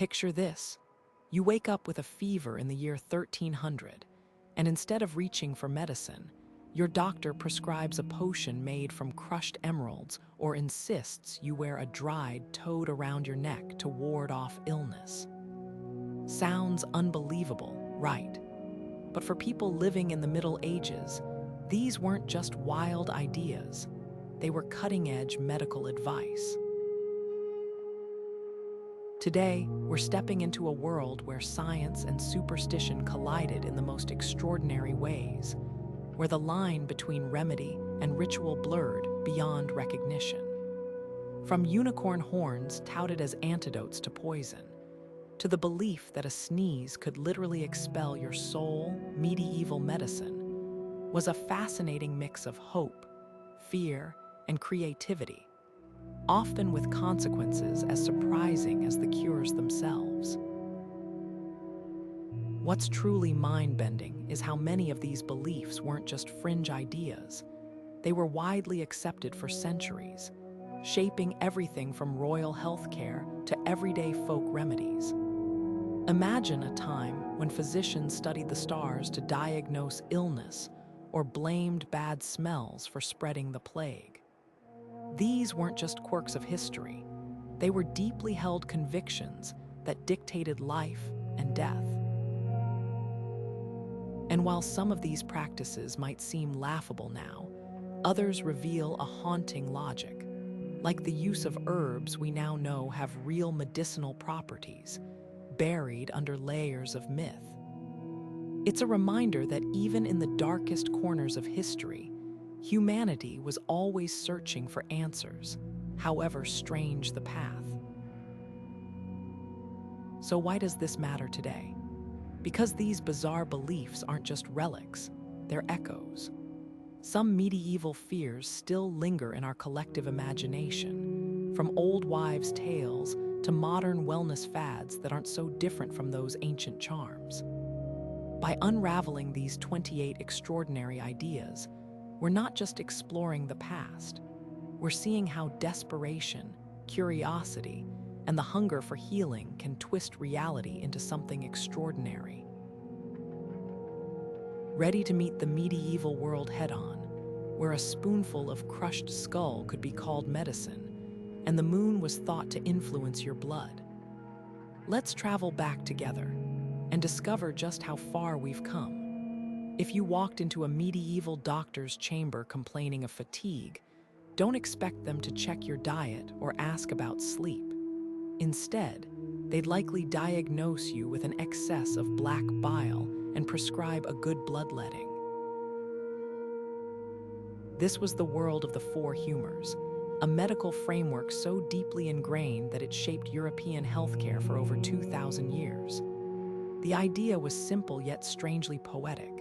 Picture this. You wake up with a fever in the year 1300, and instead of reaching for medicine, your doctor prescribes a potion made from crushed emeralds or insists you wear a dried toad around your neck to ward off illness. Sounds unbelievable, right? But for people living in the Middle Ages, these weren't just wild ideas. They were cutting-edge medical advice. Today, we're stepping into a world where science and superstition collided in the most extraordinary ways, where the line between remedy and ritual blurred beyond recognition. From unicorn horns touted as antidotes to poison, to the belief that a sneeze could literally expel your soul, medieval medicine was a fascinating mix of hope, fear, and creativity, often with consequences as surprising as the cures themselves. What's truly mind-bending is how many of these beliefs weren't just fringe ideas. They were widely accepted for centuries, shaping everything from royal healthcare to everyday folk remedies. Imagine a time when physicians studied the stars to diagnose illness or blamed bad smells for spreading the plague. These weren't just quirks of history. They were deeply held convictions that dictated life and death. And while some of these practices might seem laughable now, others reveal a haunting logic, like the use of herbs we now know have real medicinal properties, buried under layers of myth. It's a reminder that even in the darkest corners of history, humanity was always searching for answers, however strange the path. So why does this matter today? Because these bizarre beliefs aren't just relics, they're echoes. Some medieval fears still linger in our collective imagination, from old wives' tales to modern wellness fads that aren't so different from those ancient charms. By unraveling these 28 extraordinary ideas, we're not just exploring the past, we're seeing how desperation, curiosity, and the hunger for healing can twist reality into something extraordinary. Ready to meet the medieval world head-on, where a spoonful of crushed skull could be called medicine, and the moon was thought to influence your blood. Let's travel back together and discover just how far we've come. If you walked into a medieval doctor's chamber complaining of fatigue, don't expect them to check your diet or ask about sleep. Instead, they'd likely diagnose you with an excess of black bile and prescribe a good bloodletting. This was the world of the four humors, a medical framework so deeply ingrained that it shaped European healthcare for over 2,000 years. The idea was simple yet strangely poetic.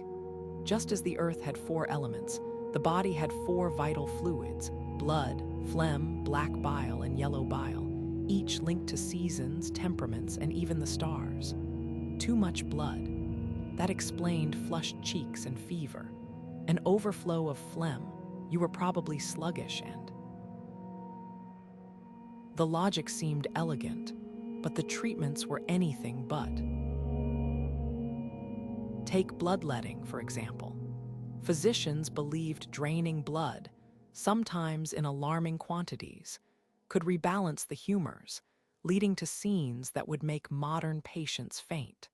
Just as the earth had four elements, the body had four vital fluids: blood, phlegm, black bile, and yellow bile, each linked to seasons, temperaments, and even the stars. Too much blood. That explained flushed cheeks and fever. An overflow of phlegm. You were probably sluggish and... The logic seemed elegant, but the treatments were anything but. Take bloodletting, for example. Physicians believed draining blood, sometimes in alarming quantities, could rebalance the humors, leading to scenes that would make modern patients faint.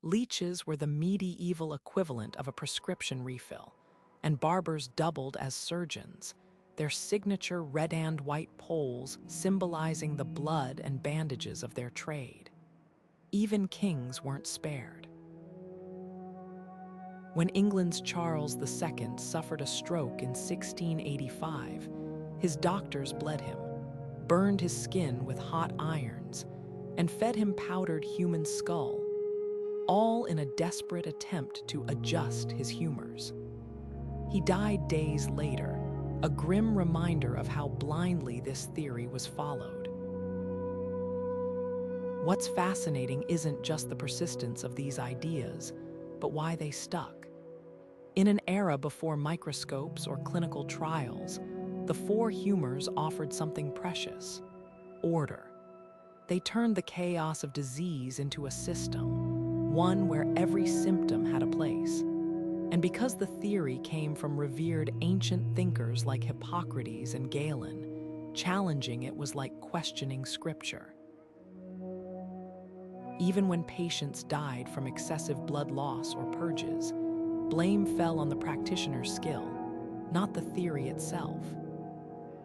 Leeches were the medieval equivalent of a prescription refill, and barbers doubled as surgeons, their signature red and white poles symbolizing the blood and bandages of their trade. Even kings weren't spared. When England's Charles II suffered a stroke in 1685, his doctors bled him, burned his skin with hot irons, and fed him powdered human skull, all in a desperate attempt to adjust his humors. He died days later, a grim reminder of how blindly this theory was followed. What's fascinating isn't just the persistence of these ideas, but why they stuck. In an era before microscopes or clinical trials, the four humors offered something precious: order. They turned the chaos of disease into a system, one where every symptom had a place. And because the theory came from revered ancient thinkers like Hippocrates and Galen, challenging it was like questioning scripture. Even when patients died from excessive blood loss or purges, blame fell on the practitioner's skill, not the theory itself.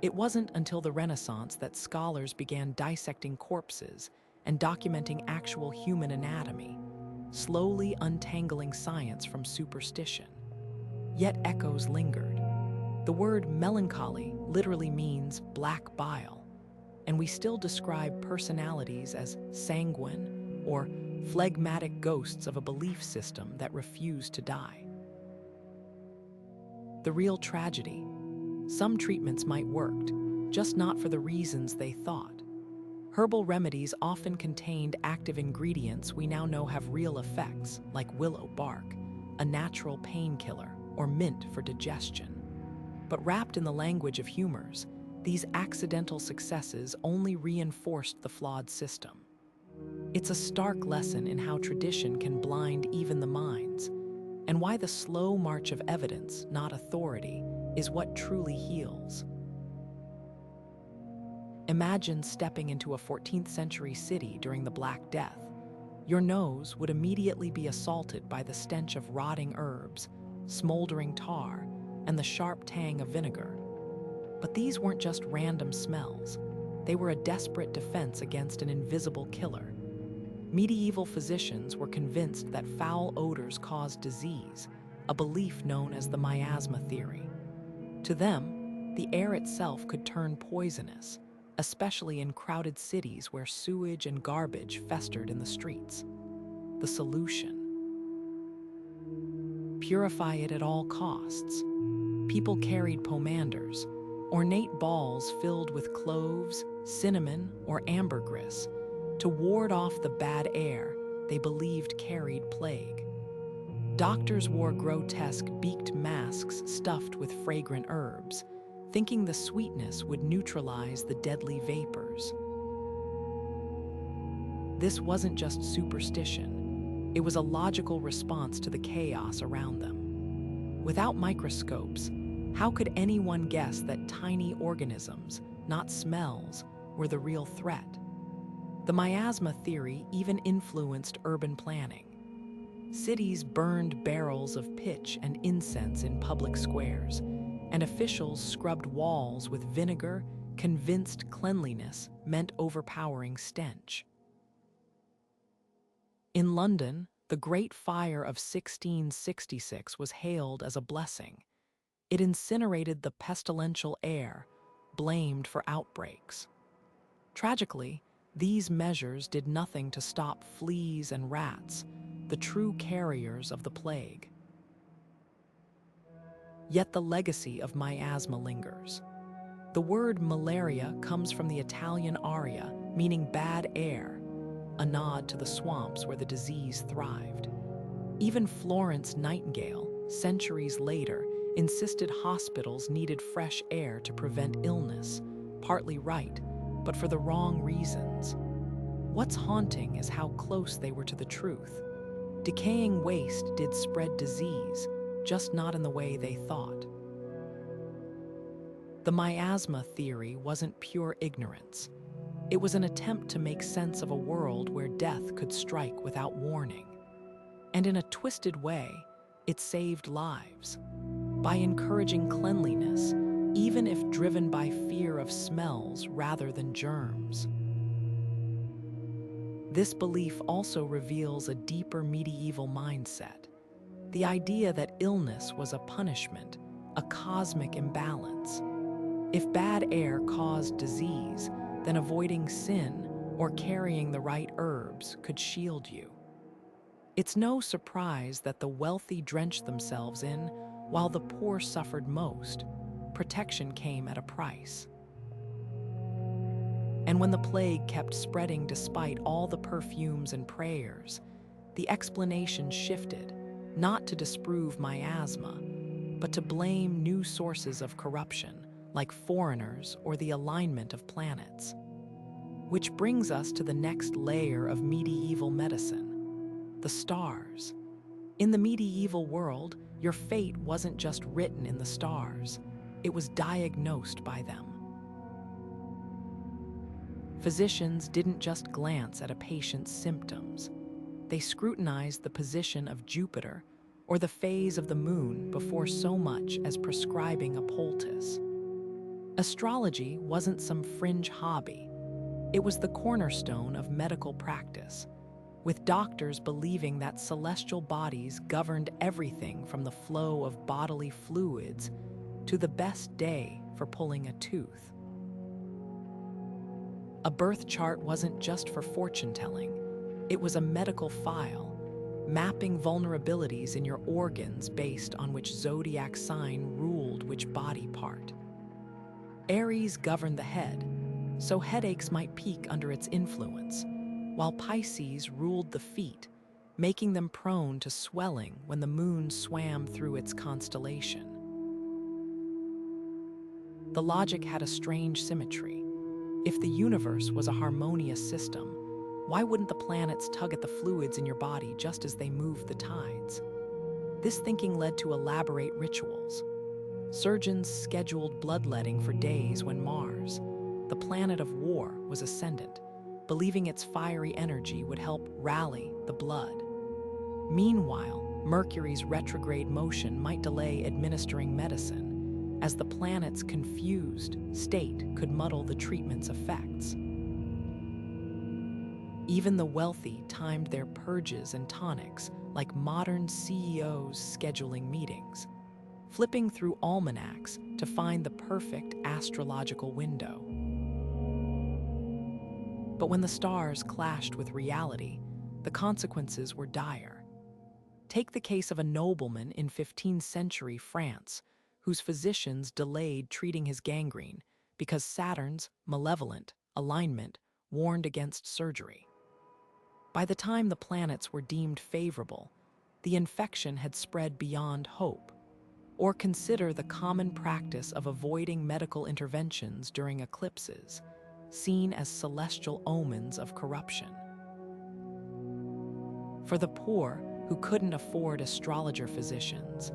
It wasn't until the Renaissance that scholars began dissecting corpses and documenting actual human anatomy, slowly untangling science from superstition. Yet echoes lingered. The word melancholy literally means black bile, and we still describe personalities as sanguine or phlegmatic ghosts of a belief system that refused to die. The real tragedy: some treatments might work, just not for the reasons they thought. Herbal remedies often contained active ingredients we now know have real effects, like willow bark, a natural painkiller, or mint for digestion. But wrapped in the language of humors, these accidental successes only reinforced the flawed system. It's a stark lesson in how tradition can blind even the minds, and why the slow march of evidence, not authority, is what truly heals. Imagine stepping into a 14th century city during the Black Death. Your nose would immediately be assaulted by the stench of rotting herbs, smoldering tar, and the sharp tang of vinegar. But these weren't just random smells. They were a desperate defense against an invisible killer. Medieval physicians were convinced that foul odors caused disease, a belief known as the Miasma Theory. To them, the air itself could turn poisonous, especially in crowded cities where sewage and garbage festered in the streets. The solution: purify it at all costs. People carried pomanders, ornate balls filled with cloves, cinnamon, or ambergris, to ward off the bad air they believed carried plague. Doctors wore grotesque beaked masks stuffed with fragrant herbs, thinking the sweetness would neutralize the deadly vapors. This wasn't just superstition. It was a logical response to the chaos around them. Without microscopes, how could anyone guess that tiny organisms, not smells, were the real threat? The miasma theory even influenced urban planning. Cities burned barrels of pitch and incense in public squares, and officials scrubbed walls with vinegar, convinced cleanliness meant overpowering stench. In London, the Great Fire of 1666 was hailed as a blessing. It incinerated the pestilential air, blamed for outbreaks. Tragically, these measures did nothing to stop fleas and rats, the true carriers of the plague. Yet the legacy of miasma lingers. The word malaria comes from the Italian aria, meaning bad air, a nod to the swamps where the disease thrived. Even Florence Nightingale, centuries later, insisted hospitals needed fresh air to prevent illness, partly right, but for the wrong reasons. What's haunting is how close they were to the truth. Decaying waste did spread disease, just not in the way they thought. The miasma theory wasn't pure ignorance. It was an attempt to make sense of a world where death could strike without warning. And in a twisted way, it saved lives. By encouraging cleanliness, even if driven by fear of smells rather than germs. This belief also reveals a deeper medieval mindset. The idea that illness was a punishment, a cosmic imbalance. If bad air caused disease, then avoiding sin or carrying the right herbs could shield you. It's no surprise that the wealthy drenched themselves in, while the poor suffered most. Protection came at a price. And when the plague kept spreading despite all the perfumes and prayers, the explanation shifted, not to disprove miasma, but to blame new sources of corruption, like foreigners or the alignment of planets. Which brings us to the next layer of medieval medicine: the stars. In the medieval world, your fate wasn't just written in the stars, it was diagnosed by them. Physicians didn't just glance at a patient's symptoms. They scrutinized the position of Jupiter or the phase of the moon before so much as prescribing a poultice. Astrology wasn't some fringe hobby. It was the cornerstone of medical practice, with doctors believing that celestial bodies governed everything from the flow of bodily fluids to the best day for pulling a tooth. A birth chart wasn't just for fortune-telling. It was a medical file, mapping vulnerabilities in your organs based on which zodiac sign ruled which body part. Aries governed the head, so headaches might peak under its influence, while Pisces ruled the feet, making them prone to swelling when the moon swam through its constellation. The logic had a strange symmetry. If the universe was a harmonious system, why wouldn't the planets tug at the fluids in your body just as they moved the tides? This thinking led to elaborate rituals. Surgeons scheduled bloodletting for days when Mars, the planet of war, was ascendant, believing its fiery energy would help rally the blood. Meanwhile, Mercury's retrograde motion might delay administering medicine, as the planet's confused state could muddle the treatment's effects. Even the wealthy timed their purges and tonics like modern CEOs scheduling meetings, flipping through almanacs to find the perfect astrological window. But when the stars clashed with reality, the consequences were dire. Take the case of a nobleman in 15th century France whose physicians delayed treating his gangrene because Saturn's malevolent alignment warned against surgery. By the time the planets were deemed favorable, the infection had spread beyond hope. Or consider the common practice of avoiding medical interventions during eclipses, seen as celestial omens of corruption. For the poor who couldn't afford astrologer physicians,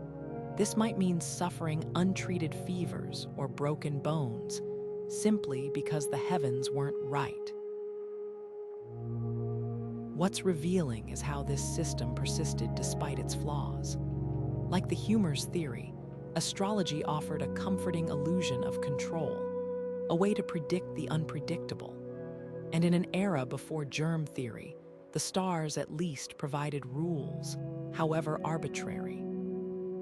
this might mean suffering untreated fevers or broken bones simply because the heavens weren't right. What's revealing is how this system persisted despite its flaws. Like the humor's theory, astrology offered a comforting illusion of control, a way to predict the unpredictable. And in an era before germ theory, the stars at least provided rules, however arbitrary.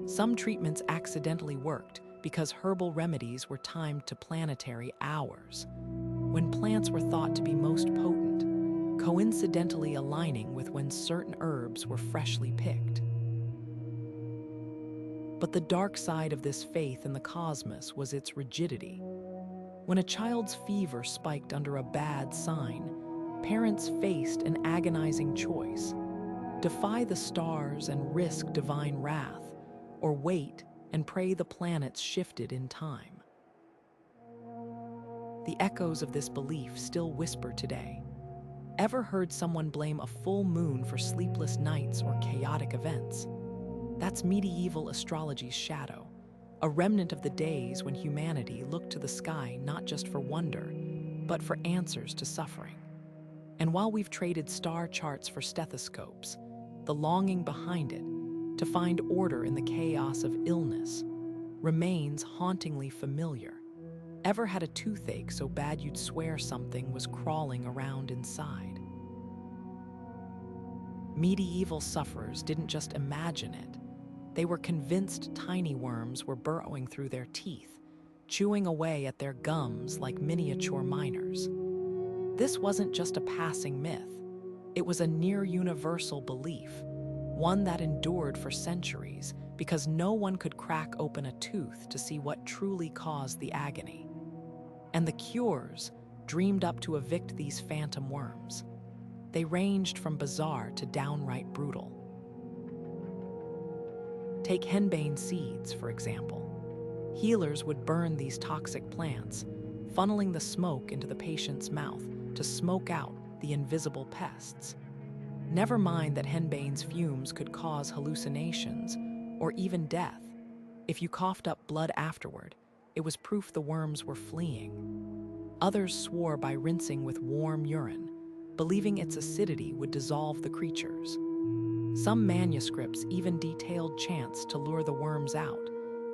Some treatments accidentally worked because herbal remedies were timed to planetary hours, when plants were thought to be most potent, coincidentally aligning with when certain herbs were freshly picked. But the dark side of this faith in the cosmos was its rigidity. When a child's fever spiked under a bad sign, parents faced an agonizing choice: defy the stars and risk divine wrath, or wait and pray the planets shifted in time. The echoes of this belief still whisper today. Ever heard someone blame a full moon for sleepless nights or chaotic events? That's medieval astrology's shadow, a remnant of the days when humanity looked to the sky not just for wonder, but for answers to suffering. And while we've traded star charts for stethoscopes, the longing behind it, to find order in the chaos of illness, remains hauntingly familiar. Ever had a toothache so bad you'd swear something was crawling around inside? Medieval sufferers didn't just imagine it. They were convinced tiny worms were burrowing through their teeth, chewing away at their gums like miniature miners. This wasn't just a passing myth. It was a near-universal belief, one that endured for centuries because no one could crack open a tooth to see what truly caused the agony. And the cures dreamed up to evict these phantom worms. They ranged from bizarre to downright brutal. Take henbane seeds, for example. Healers would burn these toxic plants, funneling the smoke into the patient's mouth to smoke out the invisible pests. Never mind that henbane's fumes could cause hallucinations or even death. If you coughed up blood afterward, it was proof the worms were fleeing. Others swore by rinsing with warm urine, believing its acidity would dissolve the creatures. Some manuscripts even detailed chants to lure the worms out,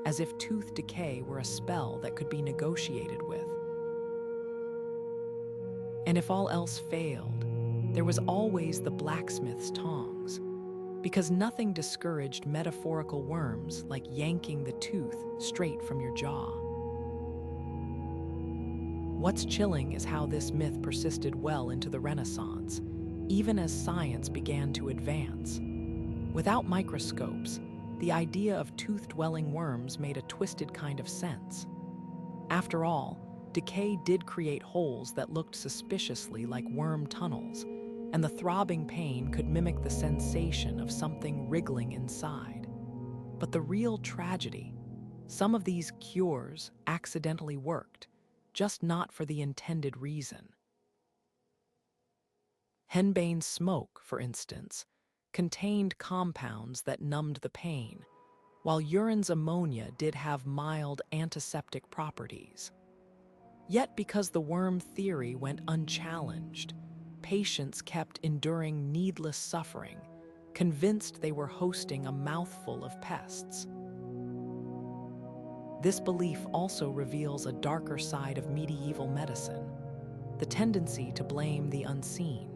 as if tooth decay were a spell that could be negotiated with. And if all else failed, there was always the blacksmith's tongs, because nothing discouraged metaphorical worms like yanking the tooth straight from your jaw. What's chilling is how this myth persisted well into the Renaissance, even as science began to advance. Without microscopes, the idea of tooth-dwelling worms made a twisted kind of sense. After all, decay did create holes that looked suspiciously like worm tunnels, and the throbbing pain could mimic the sensation of something wriggling inside. But the real tragedy, some of these cures accidentally worked, just not for the intended reason. Henbane smoke, for instance, contained compounds that numbed the pain, while urine's ammonia did have mild antiseptic properties. Yet because the worm theory went unchallenged, patients kept enduring needless suffering, convinced they were hosting a mouthful of pests. This belief also reveals a darker side of medieval medicine, the tendency to blame the unseen.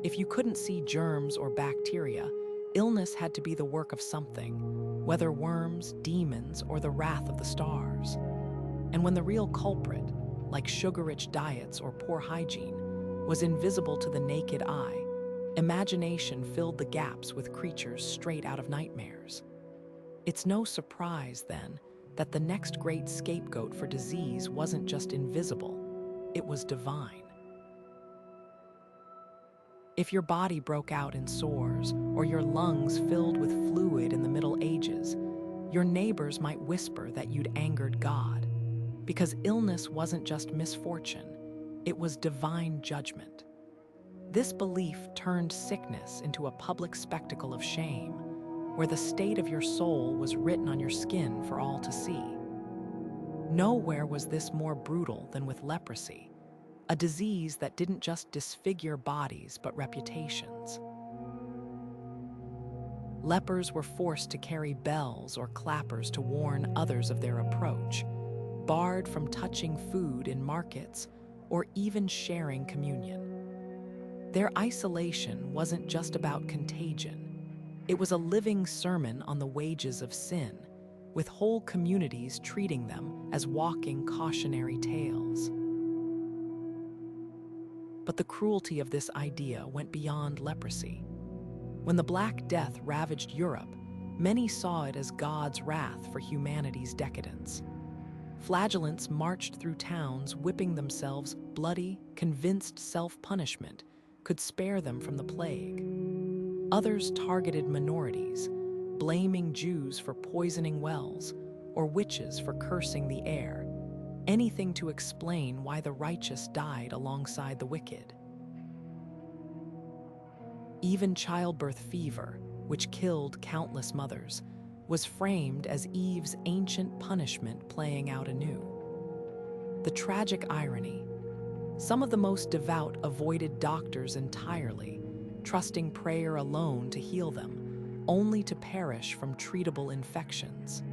If you couldn't see germs or bacteria, illness had to be the work of something, whether worms, demons, or the wrath of the stars. And when the real culprit, like sugar-rich diets or poor hygiene, was invisible to the naked eye, imagination filled the gaps with creatures straight out of nightmares. It's no surprise, then, that the next great scapegoat for disease wasn't just invisible, it was divine. If your body broke out in sores or your lungs filled with fluid in the Middle Ages, your neighbors might whisper that you'd angered God, because illness wasn't just misfortune, it was divine judgment. This belief turned sickness into a public spectacle of shame, where the state of your soul was written on your skin for all to see. Nowhere was this more brutal than with leprosy, a disease that didn't just disfigure bodies but reputations. Lepers were forced to carry bells or clappers to warn others of their approach, barred from touching food in markets or even sharing communion. Their isolation wasn't just about contagion. It was a living sermon on the wages of sin, with whole communities treating them as walking cautionary tales. But the cruelty of this idea went beyond leprosy. When the Black Death ravaged Europe, many saw it as God's wrath for humanity's decadence. Flagellants marched through towns whipping themselves bloody, convinced self-punishment could spare them from the plague. Others targeted minorities, blaming Jews for poisoning wells or witches for cursing the air, anything to explain why the righteous died alongside the wicked. Even childbirth fever, which killed countless mothers, was framed as Eve's ancient punishment playing out anew. The tragic irony: some of the most devout avoided doctors entirely, trusting prayer alone to heal them, only to perish from treatable infections.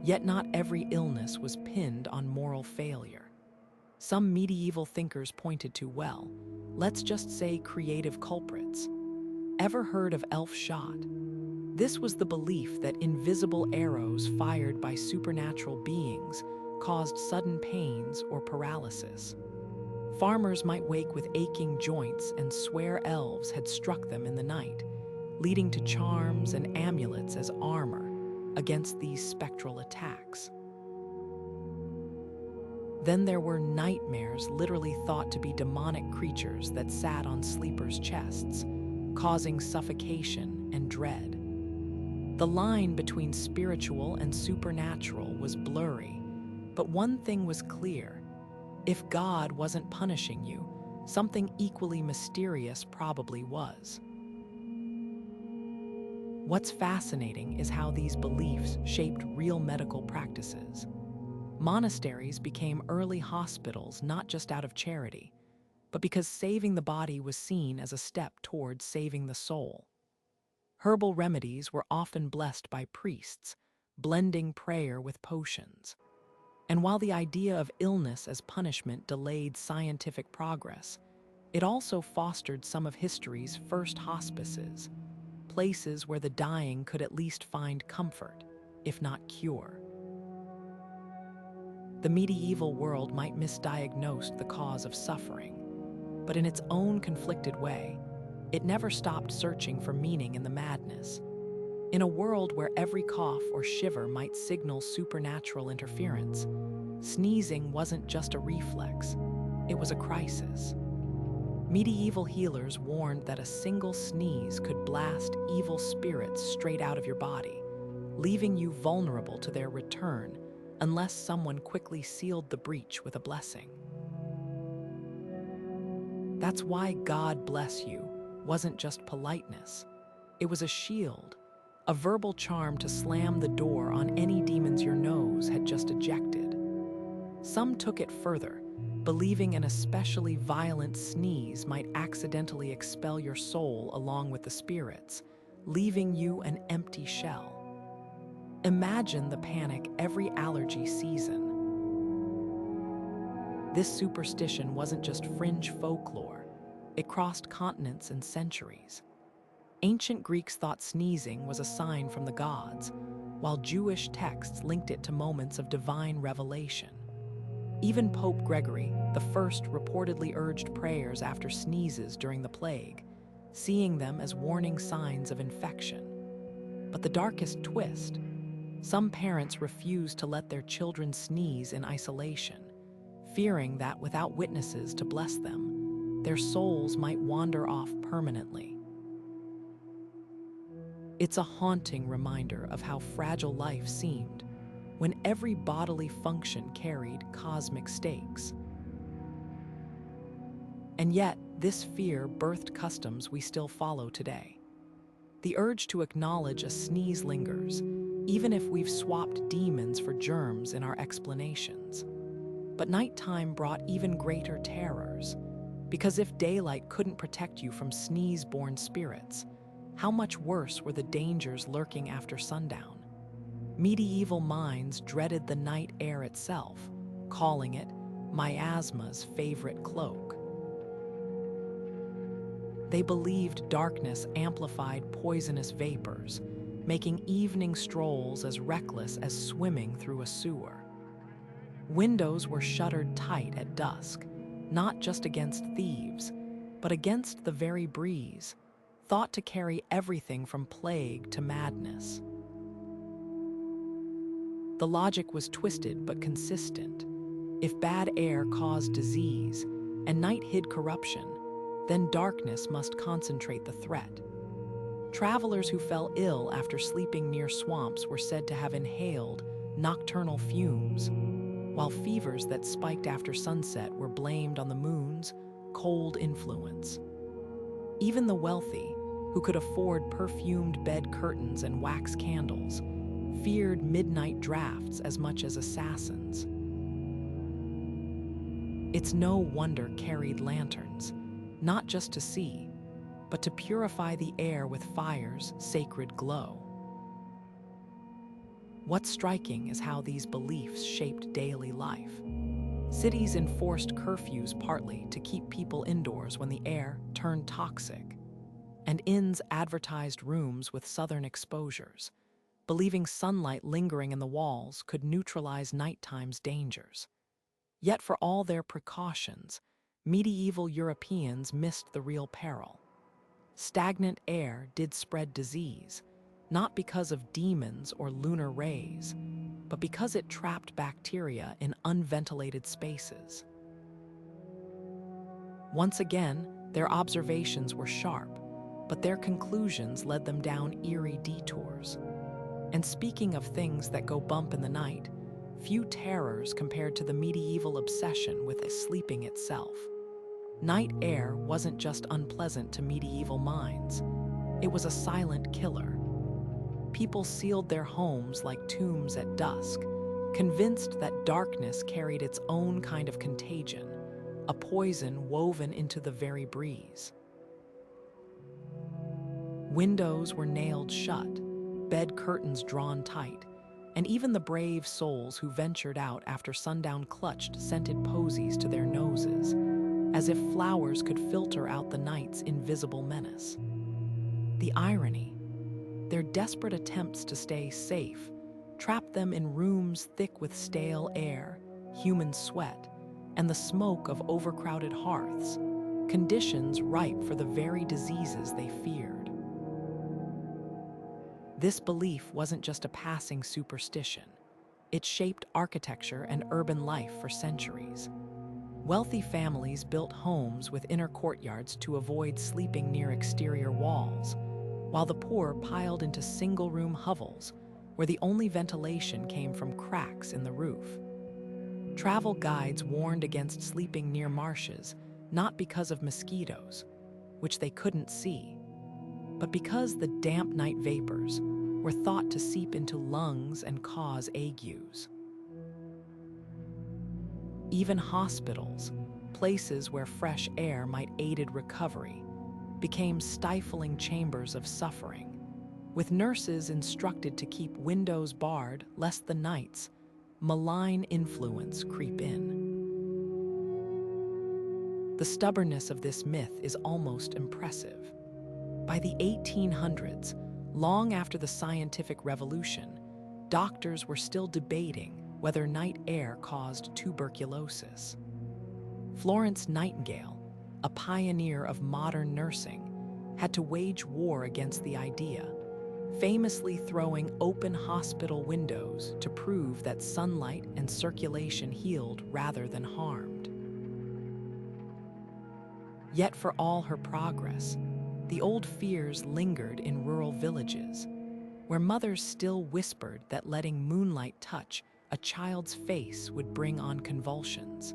Yet not every illness was pinned on moral failure. Some medieval thinkers pointed to, well, let's just say creative culprits. Ever heard of elf shot? This was the belief that invisible arrows fired by supernatural beings caused sudden pains or paralysis. Farmers might wake with aching joints and swear elves had struck them in the night, leading to charms and amulets as armor against these spectral attacks. Then there were nightmares literally thought to be demonic creatures that sat on sleepers' chests, causing suffocation and dread. The line between spiritual and supernatural was blurry, but one thing was clear: If God wasn't punishing you, something equally mysterious probably was. What's fascinating is how these beliefs shaped real medical practices. Monasteries became early hospitals not just out of charity, but because saving the body was seen as a step towards saving the soul. Herbal remedies were often blessed by priests, blending prayer with potions. And while the idea of illness as punishment delayed scientific progress, it also fostered some of history's first hospices, places where the dying could at least find comfort, if not cure. The medieval world might misdiagnose the cause of suffering, but in its own conflicted way, it never stopped searching for meaning in the madness. In a world where every cough or shiver might signal supernatural interference, sneezing wasn't just a reflex, it was a crisis. Medieval healers warned that a single sneeze could blast evil spirits straight out of your body, leaving you vulnerable to their return unless someone quickly sealed the breach with a blessing. That's why "God bless you" wasn't just politeness. It was a shield, a verbal charm to slam the door on any demons your nose had just ejected. Some took it further, believing an especially violent sneeze might accidentally expel your soul along with the spirits, leaving you an empty shell. Imagine the panic every allergy season. This superstition wasn't just fringe folklore, it crossed continents and centuries. Ancient Greeks thought sneezing was a sign from the gods, while Jewish texts linked it to moments of divine revelation. Even Pope Gregory the First reportedly urged prayers after sneezes during the plague, seeing them as warning signs of infection. But the darkest twist, some parents refused to let their children sneeze in isolation, fearing that without witnesses to bless them, their souls might wander off permanently. It's a haunting reminder of how fragile life seemed when every bodily function carried cosmic stakes. And yet, this fear birthed customs we still follow today. The urge to acknowledge a sneeze lingers, even if we've swapped demons for germs in our explanations. But nighttime brought even greater terrors, because if daylight couldn't protect you from sneeze-borne spirits, how much worse were the dangers lurking after sundown? Medieval minds dreaded the night air itself, calling it miasma's favorite cloak. They believed darkness amplified poisonous vapors, making evening strolls as reckless as swimming through a sewer. Windows were shuttered tight at dusk, not just against thieves, but against the very breeze, thought to carry everything from plague to madness. The logic was twisted but consistent. If bad air caused disease and night hid corruption, then darkness must concentrate the threat. Travelers who fell ill after sleeping near swamps were said to have inhaled nocturnal fumes, while fevers that spiked after sunset were blamed on the moon's cold influence. Even the wealthy, who could afford perfumed bed curtains and wax candles, feared midnight drafts as much as assassins. It's no wonder carried lanterns, not just to see, but to purify the air with fire's sacred glow. What's striking is how these beliefs shaped daily life. Cities enforced curfews partly to keep people indoors when the air turned toxic, and inns advertised rooms with southern exposures, believing sunlight lingering in the walls could neutralize nighttime's dangers. Yet for all their precautions, medieval Europeans missed the real peril. Stagnant air did spread disease, not because of demons or lunar rays, but because it trapped bacteria in unventilated spaces. Once again, their observations were sharp, but their conclusions led them down eerie detours. And speaking of things that go bump in the night, few terrors compared to the medieval obsession with sleeping itself. Night air wasn't just unpleasant to medieval minds, it was a silent killer. People sealed their homes like tombs at dusk, convinced that darkness carried its own kind of contagion, a poison woven into the very breeze. Windows were nailed shut, bed curtains drawn tight, and even the brave souls who ventured out after sundown clutched scented posies to their noses, as if flowers could filter out the night's invisible menace. The irony, their desperate attempts to stay safe trapped them in rooms thick with stale air, human sweat, and the smoke of overcrowded hearths, conditions ripe for the very diseases they feared. This belief wasn't just a passing superstition. It shaped architecture and urban life for centuries. Wealthy families built homes with inner courtyards to avoid sleeping near exterior walls, while the poor piled into single-room hovels where the only ventilation came from cracks in the roof. Travel guides warned against sleeping near marshes, not because of mosquitoes, which they couldn't see, but because the damp night vapors were thought to seep into lungs and cause agues. Even hospitals, places where fresh air might aid recovery, became stifling chambers of suffering, with nurses instructed to keep windows barred lest the night's malign influence creep in. The stubbornness of this myth is almost impressive. By the 1800s, long after the scientific revolution, doctors were still debating whether night air caused tuberculosis. Florence Nightingale, a pioneer of modern nursing, had to wage war against the idea, famously throwing open hospital windows to prove that sunlight and circulation healed rather than harmed. Yet for all her progress, the old fears lingered in rural villages, where mothers still whispered that letting moonlight touch a child's face would bring on convulsions.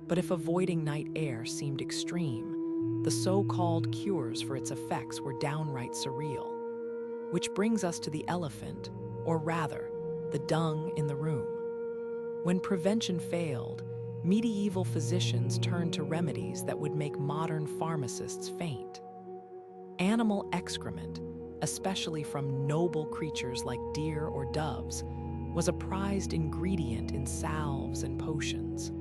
But if avoiding night air seemed extreme, the so-called cures for its effects were downright surreal. Which brings us to the elephant, or rather, the dung in the room. When prevention failed, medieval physicians turned to remedies that would make modern pharmacists faint. Animal excrement, especially from noble creatures like deer or doves, was a prized ingredient in salves and potions.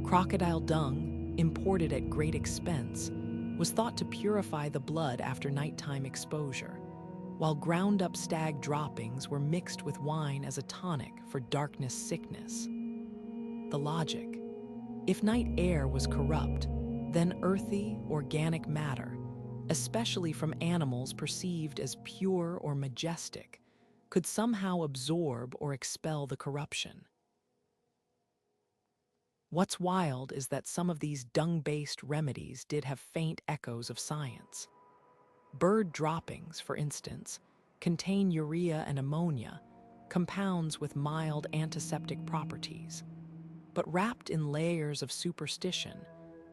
Crocodile dung, imported at great expense, was thought to purify the blood after nighttime exposure, while ground-up stag droppings were mixed with wine as a tonic for darkness sickness. The logic: if night air was corrupt, then earthy, organic matter, especially from animals perceived as pure or majestic, could somehow absorb or expel the corruption. What's wild is that some of these dung-based remedies did have faint echoes of science. Bird droppings, for instance, contain urea and ammonia, compounds with mild antiseptic properties. But wrapped in layers of superstition,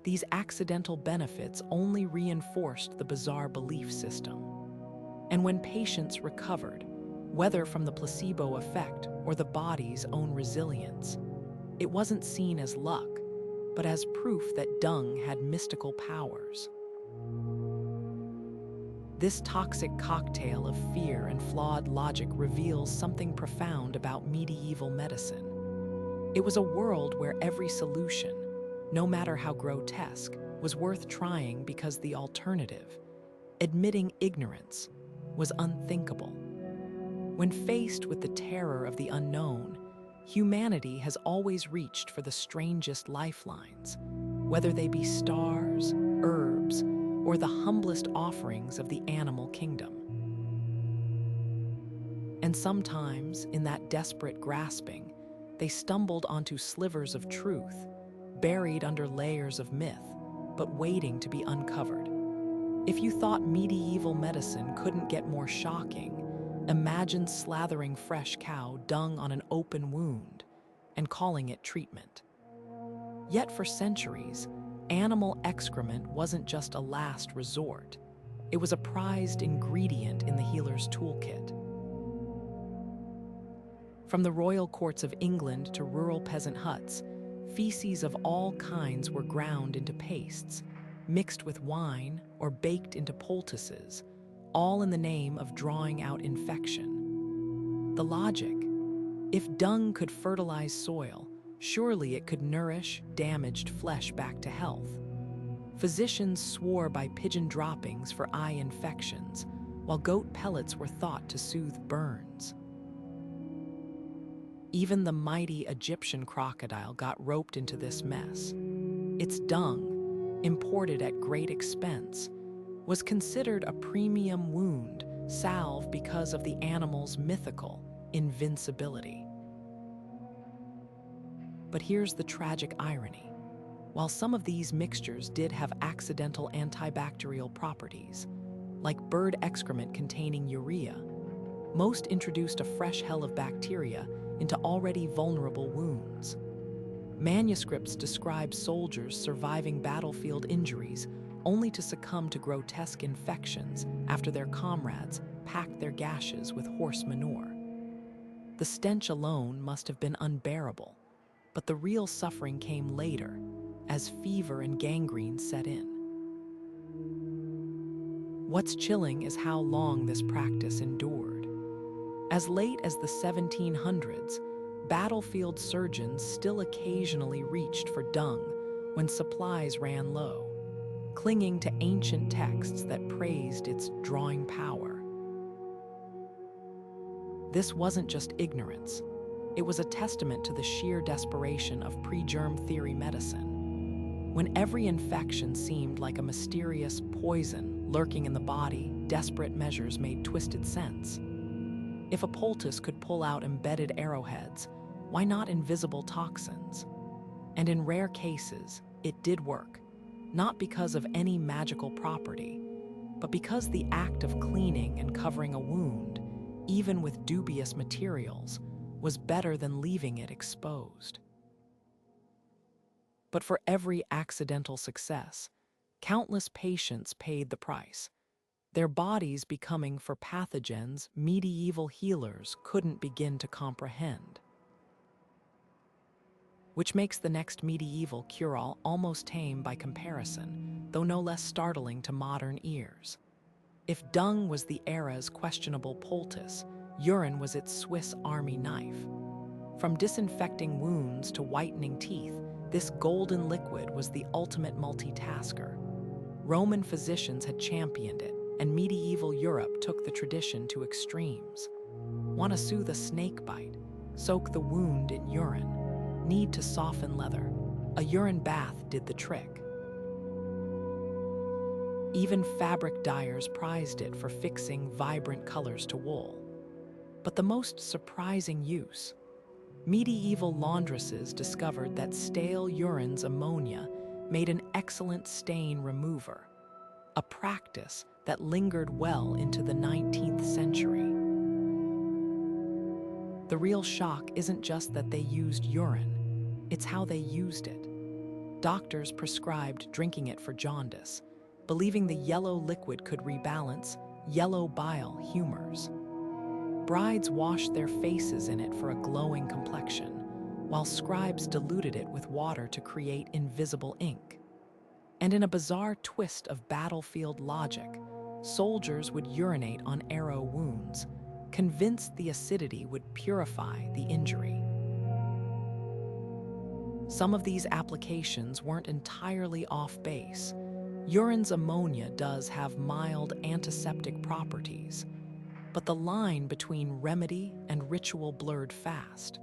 these accidental benefits only reinforced the bizarre belief system. And when patients recovered, whether from the placebo effect or the body's own resilience, it wasn't seen as luck, but as proof that dung had mystical powers. This toxic cocktail of fear and flawed logic reveals something profound about medieval medicine. It was a world where every solution, no matter how grotesque, was worth trying because the alternative, admitting ignorance, was unthinkable. When faced with the terror of the unknown, humanity has always reached for the strangest lifelines, whether they be stars, herbs, or the humblest offerings of the animal kingdom. And sometimes, in that desperate grasping, they stumbled onto slivers of truth, buried under layers of myth, but waiting to be uncovered. If you thought medieval medicine couldn't get more shocking, Imagine slathering fresh cow dung on an open wound and calling it treatment. Yet for centuries, animal excrement wasn't just a last resort. It was a prized ingredient in the healer's toolkit. From the royal courts of England to rural peasant huts, feces of all kinds were ground into pastes, mixed with wine or baked into poultices, all in the name of drawing out infection. The logic: if dung could fertilize soil, surely it could nourish damaged flesh back to health. Physicians swore by pigeon droppings for eye infections, while goat pellets were thought to soothe burns. Even the mighty Egyptian crocodile got roped into this mess. Its dung, imported at great expense, was considered a premium wound salve because of the animal's mythical invincibility. But here's the tragic irony. While some of these mixtures did have accidental antibacterial properties, like bird excrement containing urea, most introduced a fresh hell of bacteria into already vulnerable wounds. Manuscripts describe soldiers surviving battlefield injuries only to succumb to grotesque infections after their comrades packed their gashes with horse manure. The stench alone must have been unbearable, but the real suffering came later, as fever and gangrene set in. What's chilling is how long this practice endured. As late as the 1700s, battlefield surgeons still occasionally reached for dung when supplies ran low, clinging to ancient texts that praised its drawing power. This wasn't just ignorance. It was a testament to the sheer desperation of pre-germ theory medicine. When every infection seemed like a mysterious poison lurking in the body, desperate measures made twisted sense. If a poultice could pull out embedded arrowheads, why not invisible toxins? And in rare cases, it did work, not because of any magical property, but because the act of cleaning and covering a wound, even with dubious materials, was better than leaving it exposed. But for every accidental success, countless patients paid the price, their bodies becoming for pathogens medieval healers couldn't begin to comprehend. Which makes the next medieval cure-all almost tame by comparison, though no less startling to modern ears. If dung was the era's questionable poultice, urine was its Swiss Army knife. From disinfecting wounds to whitening teeth, this golden liquid was the ultimate multitasker. Roman physicians had championed it, and medieval Europe took the tradition to extremes. Want to soothe a snake bite? Soak the wound in urine. Need to soften leather? A urine bath did the trick. Even fabric dyers prized it for fixing vibrant colors to wool. But the most surprising use: medieval laundresses discovered that stale urine's ammonia made an excellent stain remover, a practice that lingered well into the 19th century. The real shock isn't just that they used urine, it's how they used it. Doctors prescribed drinking it for jaundice, believing the yellow liquid could rebalance yellow bile humors. Brides washed their faces in it for a glowing complexion, while scribes diluted it with water to create invisible ink. And in a bizarre twist of battlefield logic, soldiers would urinate on arrow wounds, convinced the acidity would purify the injury. Some of these applications weren't entirely off base. Urine's ammonia does have mild antiseptic properties, but the line between remedy and ritual blurred fast.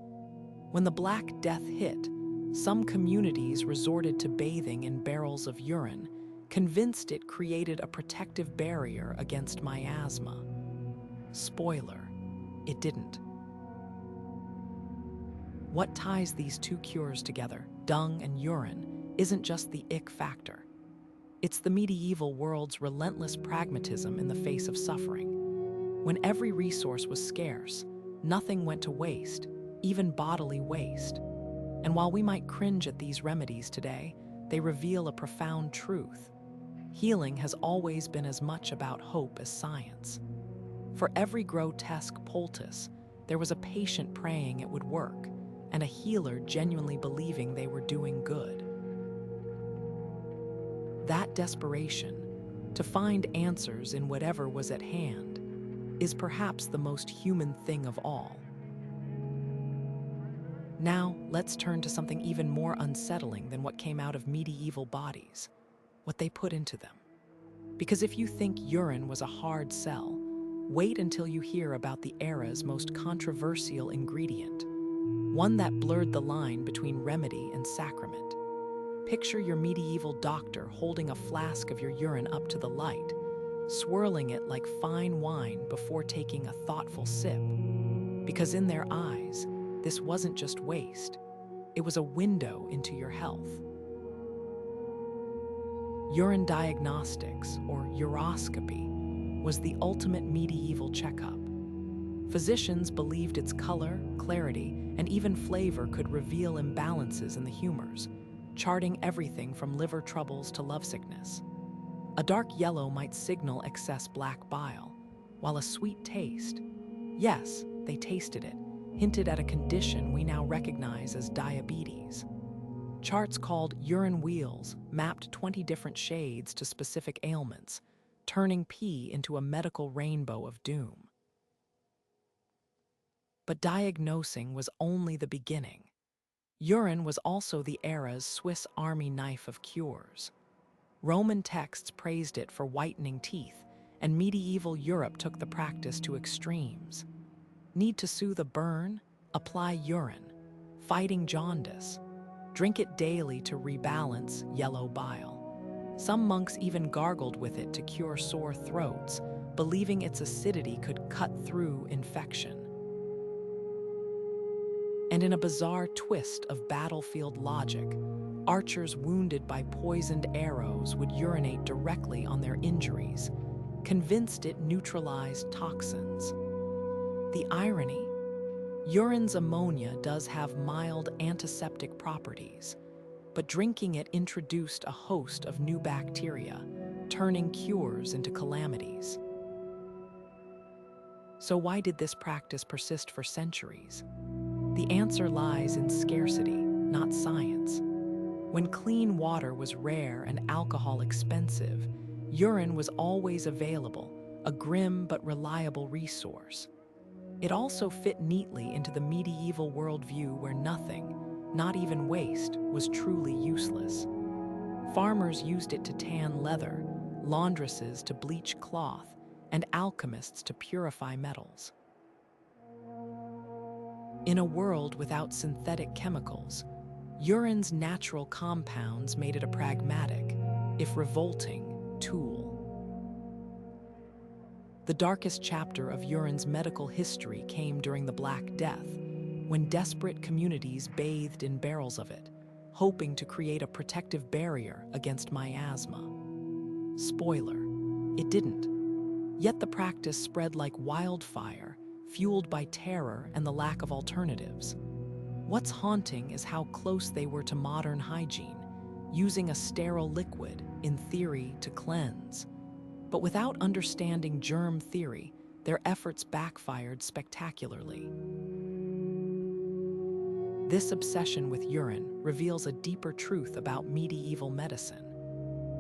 When the Black Death hit, some communities resorted to bathing in barrels of urine, convinced it created a protective barrier against miasma. Spoiler, it didn't. What ties these two cures together, dung and urine, isn't just the ick factor. It's the medieval world's relentless pragmatism in the face of suffering. When every resource was scarce, nothing went to waste, even bodily waste. And while we might cringe at these remedies today, they reveal a profound truth. Healing has always been as much about hope as science. For every grotesque poultice, there was a patient praying it would work, and a healer genuinely believing they were doing good. That desperation, to find answers in whatever was at hand, is perhaps the most human thing of all. Now, let's turn to something even more unsettling than what came out of medieval bodies, what they put into them. Because if you think urine was a hard sell, wait until you hear about the era's most controversial ingredient, one that blurred the line between remedy and sacrament. Picture your medieval doctor holding a flask of your urine up to the light, swirling it like fine wine before taking a thoughtful sip. Because in their eyes, this wasn't just waste, it was a window into your health. Urine diagnostics, or uroscopy, was the ultimate medieval checkup. Physicians believed its color, clarity, and even flavor could reveal imbalances in the humors, charting everything from liver troubles to lovesickness. A dark yellow might signal excess black bile, while a sweet taste, yes, they tasted it, hinted at a condition we now recognize as diabetes. Charts called urine wheels mapped 20 different shades to specific ailments, turning pee into a medical rainbow of doom. But diagnosing was only the beginning. Urine was also the era's Swiss Army knife of cures. Roman texts praised it for whitening teeth, and medieval Europe took the practice to extremes. Need to soothe a burn? Apply urine. Fighting jaundice? Drink it daily to rebalance yellow bile. Some monks even gargled with it to cure sore throats, believing its acidity could cut through infection. And in a bizarre twist of battlefield logic, archers wounded by poisoned arrows would urinate directly on their injuries, convinced it neutralized toxins. The irony? Urine's ammonia does have mild antiseptic properties, but drinking it introduced a host of new bacteria, turning cures into calamities. So why did this practice persist for centuries? The answer lies in scarcity, not science. When clean water was rare and alcohol expensive, urine was always available, a grim but reliable resource. It also fit neatly into the medieval worldview where nothing, not even waste, was truly useless. Farmers used it to tan leather, laundresses to bleach cloth, and alchemists to purify metals. In a world without synthetic chemicals, urine's natural compounds made it a pragmatic, if revolting, tool. The darkest chapter of urine's medical history came during the Black Death, when desperate communities bathed in barrels of it, hoping to create a protective barrier against miasma. Spoiler, it didn't. Yet the practice spread like wildfire, fueled by terror and the lack of alternatives. What's haunting is how close they were to modern hygiene, using a sterile liquid, in theory, to cleanse. But without understanding germ theory, their efforts backfired spectacularly. This obsession with urine reveals a deeper truth about medieval medicine.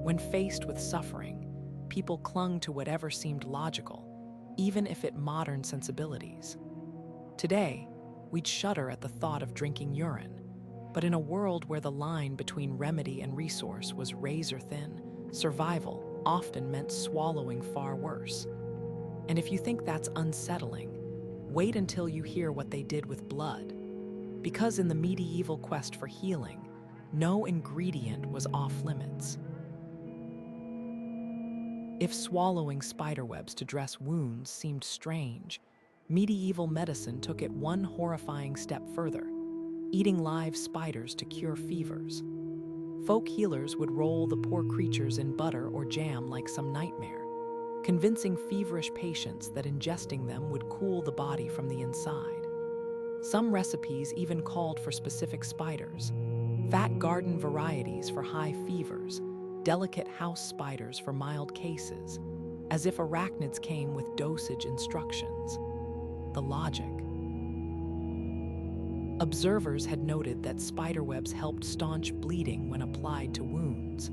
When faced with suffering, people clung to whatever seemed logical, even if it modern sensibilities. Today, we'd shudder at the thought of drinking urine, but in a world where the line between remedy and resource was razor thin, survival often meant swallowing far worse. And if you think that's unsettling, wait until you hear what they did with blood. Because in the medieval quest for healing, no ingredient was off limits. If swallowing spiderwebs to dress wounds seemed strange, medieval medicine took it one horrifying step further, eating live spiders to cure fevers. Folk healers would roll the poor creatures in butter or jam like some nightmare, convincing feverish patients that ingesting them would cool the body from the inside. Some recipes even called for specific spiders, fat garden varieties for high fevers, delicate house spiders for mild cases, as if arachnids came with dosage instructions. The logic. Observers had noted that spiderwebs helped staunch bleeding when applied to wounds,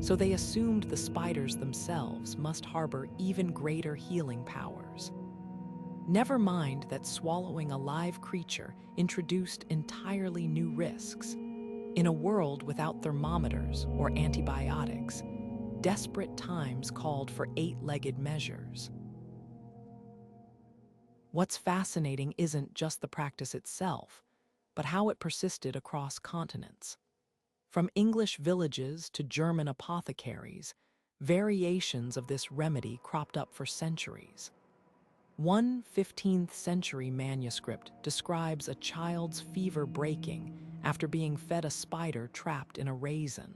so they assumed the spiders themselves must harbor even greater healing powers. Never mind that swallowing a live creature introduced entirely new risks. In a world without thermometers or antibiotics, desperate times called for eight-legged measures. What's fascinating isn't just the practice itself, but how it persisted across continents. From English villages to German apothecaries, variations of this remedy cropped up for centuries. One 15th century manuscript describes a child's fever breaking after being fed a spider trapped in a raisin,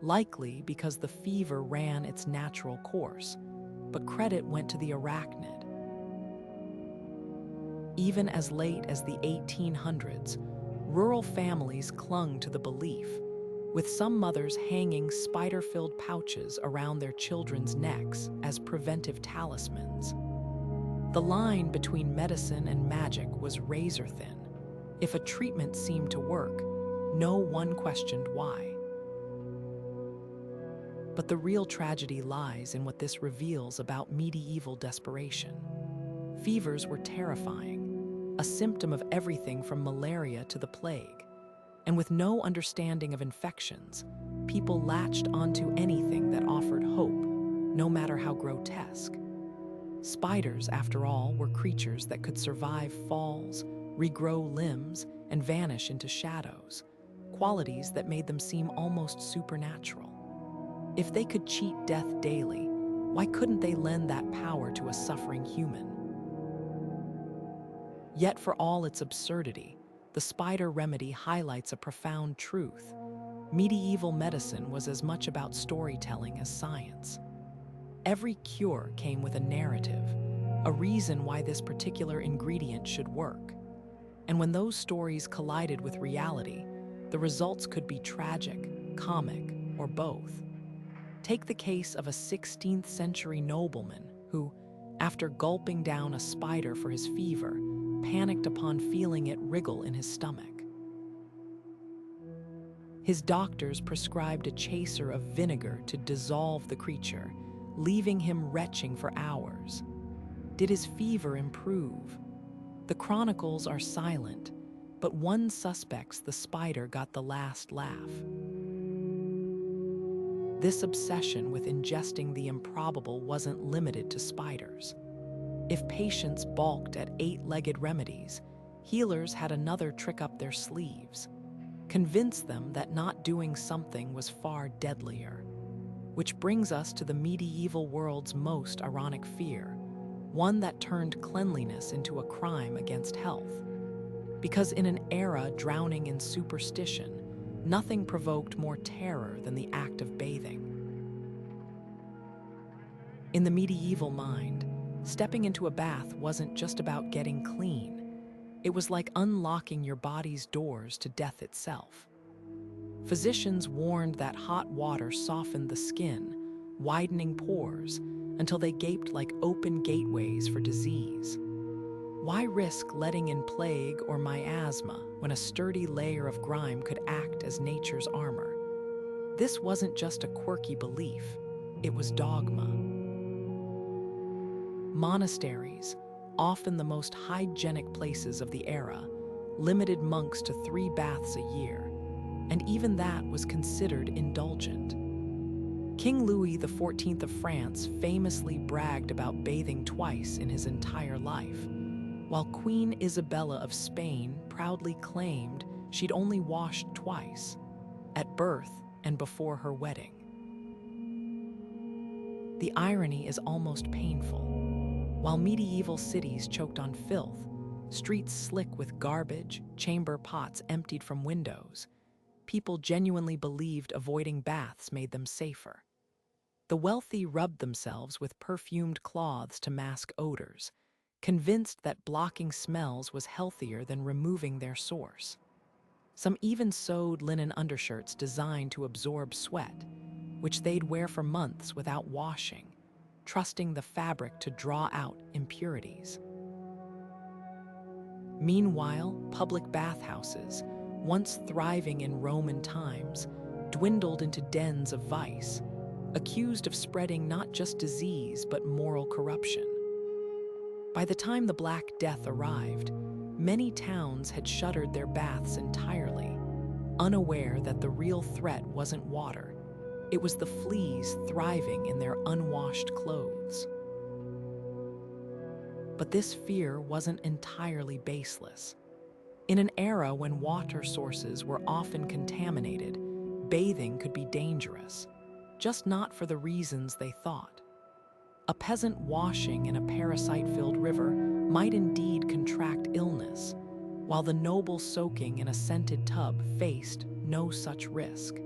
likely because the fever ran its natural course, but credit went to the arachnid. Even as late as the 1800s, rural families clung to the belief, with some mothers hanging spider-filled pouches around their children's necks as preventive talismans. The line between medicine and magic was razor thin. If a treatment seemed to work, no one questioned why. But the real tragedy lies in what this reveals about medieval desperation. Fevers were terrifying, a symptom of everything from malaria to the plague. And with no understanding of infections, people latched onto anything that offered hope, no matter how grotesque. Spiders, after all, were creatures that could survive falls, regrow limbs, and vanish into shadows, qualities that made them seem almost supernatural. If they could cheat death daily, why couldn't they lend that power to a suffering human? Yet for all its absurdity, the spider remedy highlights a profound truth. Medieval medicine was as much about storytelling as science. Every cure came with a narrative, a reason why this particular ingredient should work. And when those stories collided with reality, the results could be tragic, comic, or both. Take the case of a 16th century nobleman who, after gulping down a spider for his fever, panicked upon feeling it wriggle in his stomach. His doctors prescribed a chaser of vinegar to dissolve the creature, leaving him retching for hours. Did his fever improve? The chronicles are silent, but one suspects the spider got the last laugh. This obsession with ingesting the improbable wasn't limited to spiders. If patients balked at eight-legged remedies, healers had another trick up their sleeves. Convince them that not doing something was far deadlier. Which brings us to the medieval world's most ironic fear, one that turned cleanliness into a crime against health. Because in an era drowning in superstition, nothing provoked more terror than the act of bathing. In the medieval mind, stepping into a bath wasn't just about getting clean. It was like unlocking your body's doors to death itself. Physicians warned that hot water softened the skin, widening pores until they gaped like open gateways for disease. Why risk letting in plague or miasma when a sturdy layer of grime could act as nature's armor? This wasn't just a quirky belief, it was dogma. Monasteries, often the most hygienic places of the era, limited monks to 3 baths a year, and even that was considered indulgent. King Louis XIV of France famously bragged about bathing twice in his entire life, while Queen Isabella of Spain proudly claimed she'd only washed twice, at birth and before her wedding. The irony is almost painful. While medieval cities choked on filth, streets slick with garbage, chamber pots emptied from windows, people genuinely believed avoiding baths made them safer. The wealthy rubbed themselves with perfumed cloths to mask odors, convinced that blocking smells was healthier than removing their source. Some even sewed linen undershirts designed to absorb sweat, which they'd wear for months without washing, trusting the fabric to draw out impurities. Meanwhile, public bathhouses, once thriving in Roman times, dwindled into dens of vice, accused of spreading not just disease but moral corruption. By the time the Black Death arrived, many towns had shuttered their baths entirely, unaware that the real threat wasn't water, it was the fleas thriving in their unwashed clothes. But this fear wasn't entirely baseless. In an era when water sources were often contaminated, bathing could be dangerous, just not for the reasons they thought. A peasant washing in a parasite-filled river might indeed contract illness, while the noble soaking in a scented tub faced no such risk.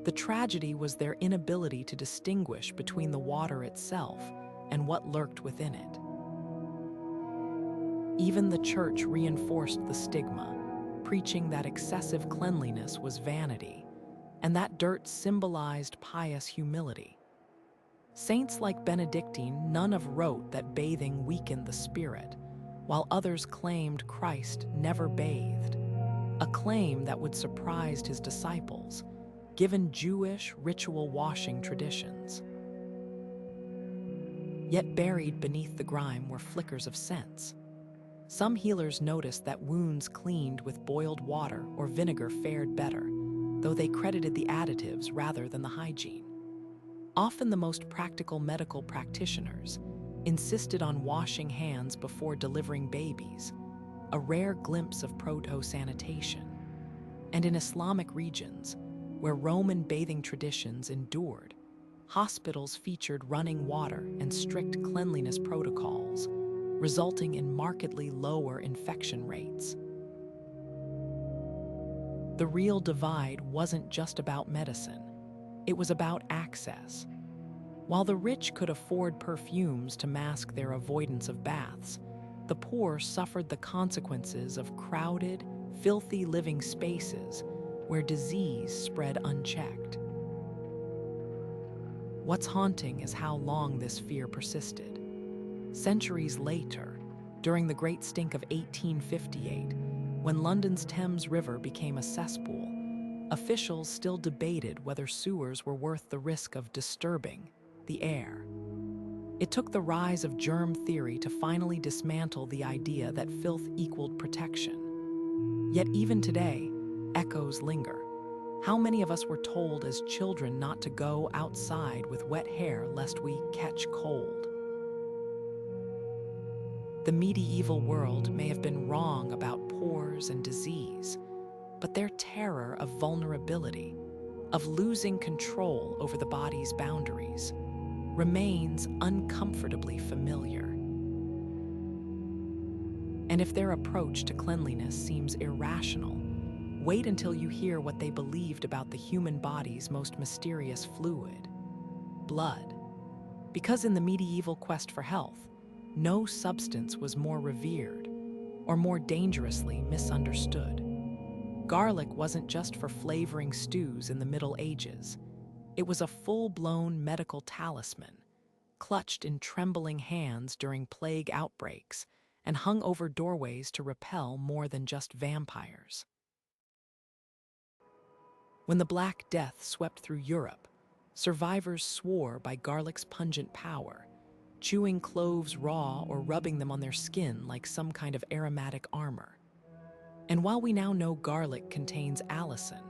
The tragedy was their inability to distinguish between the water itself and what lurked within it. Even the church reinforced the stigma, preaching that excessive cleanliness was vanity, and that dirt symbolized pious humility. Saints like Benedictine none of wrote that bathing weakened the spirit, while others claimed Christ never bathed, a claim that would surprise his disciples, given Jewish ritual washing traditions. Yet buried beneath the grime were flickers of sense. Some healers noticed that wounds cleaned with boiled water or vinegar fared better, though they credited the additives rather than the hygiene. Often the most practical medical practitioners insisted on washing hands before delivering babies, a rare glimpse of proto-sanitation. And in Islamic regions, where Roman bathing traditions endured, hospitals featured running water and strict cleanliness protocols, resulting in markedly lower infection rates. The real divide wasn't just about medicine, it was about access. While the rich could afford perfumes to mask their avoidance of baths, the poor suffered the consequences of crowded, filthy living spaces where disease spread unchecked. What's haunting is how long this fear persisted. Centuries later, during the Great Stink of 1858, when London's Thames River became a cesspool, officials still debated whether sewers were worth the risk of disturbing the air. It took the rise of germ theory to finally dismantle the idea that filth equaled protection. Yet even today, echoes linger. How many of us were told as children not to go outside with wet hair lest we catch cold? The medieval world may have been wrong about pores and disease, but their terror of vulnerability, of losing control over the body's boundaries, remains uncomfortably familiar. And if their approach to cleanliness seems irrational, wait until you hear what they believed about the human body's most mysterious fluid, blood. Because in the medieval quest for health, no substance was more revered or more dangerously misunderstood. Garlic wasn't just for flavoring stews in the Middle Ages. It was a full-blown medical talisman, clutched in trembling hands during plague outbreaks and hung over doorways to repel more than just vampires. When the Black Death swept through Europe, survivors swore by garlic's pungent power, chewing cloves raw or rubbing them on their skin like some kind of aromatic armor. And while we now know garlic contains allicin,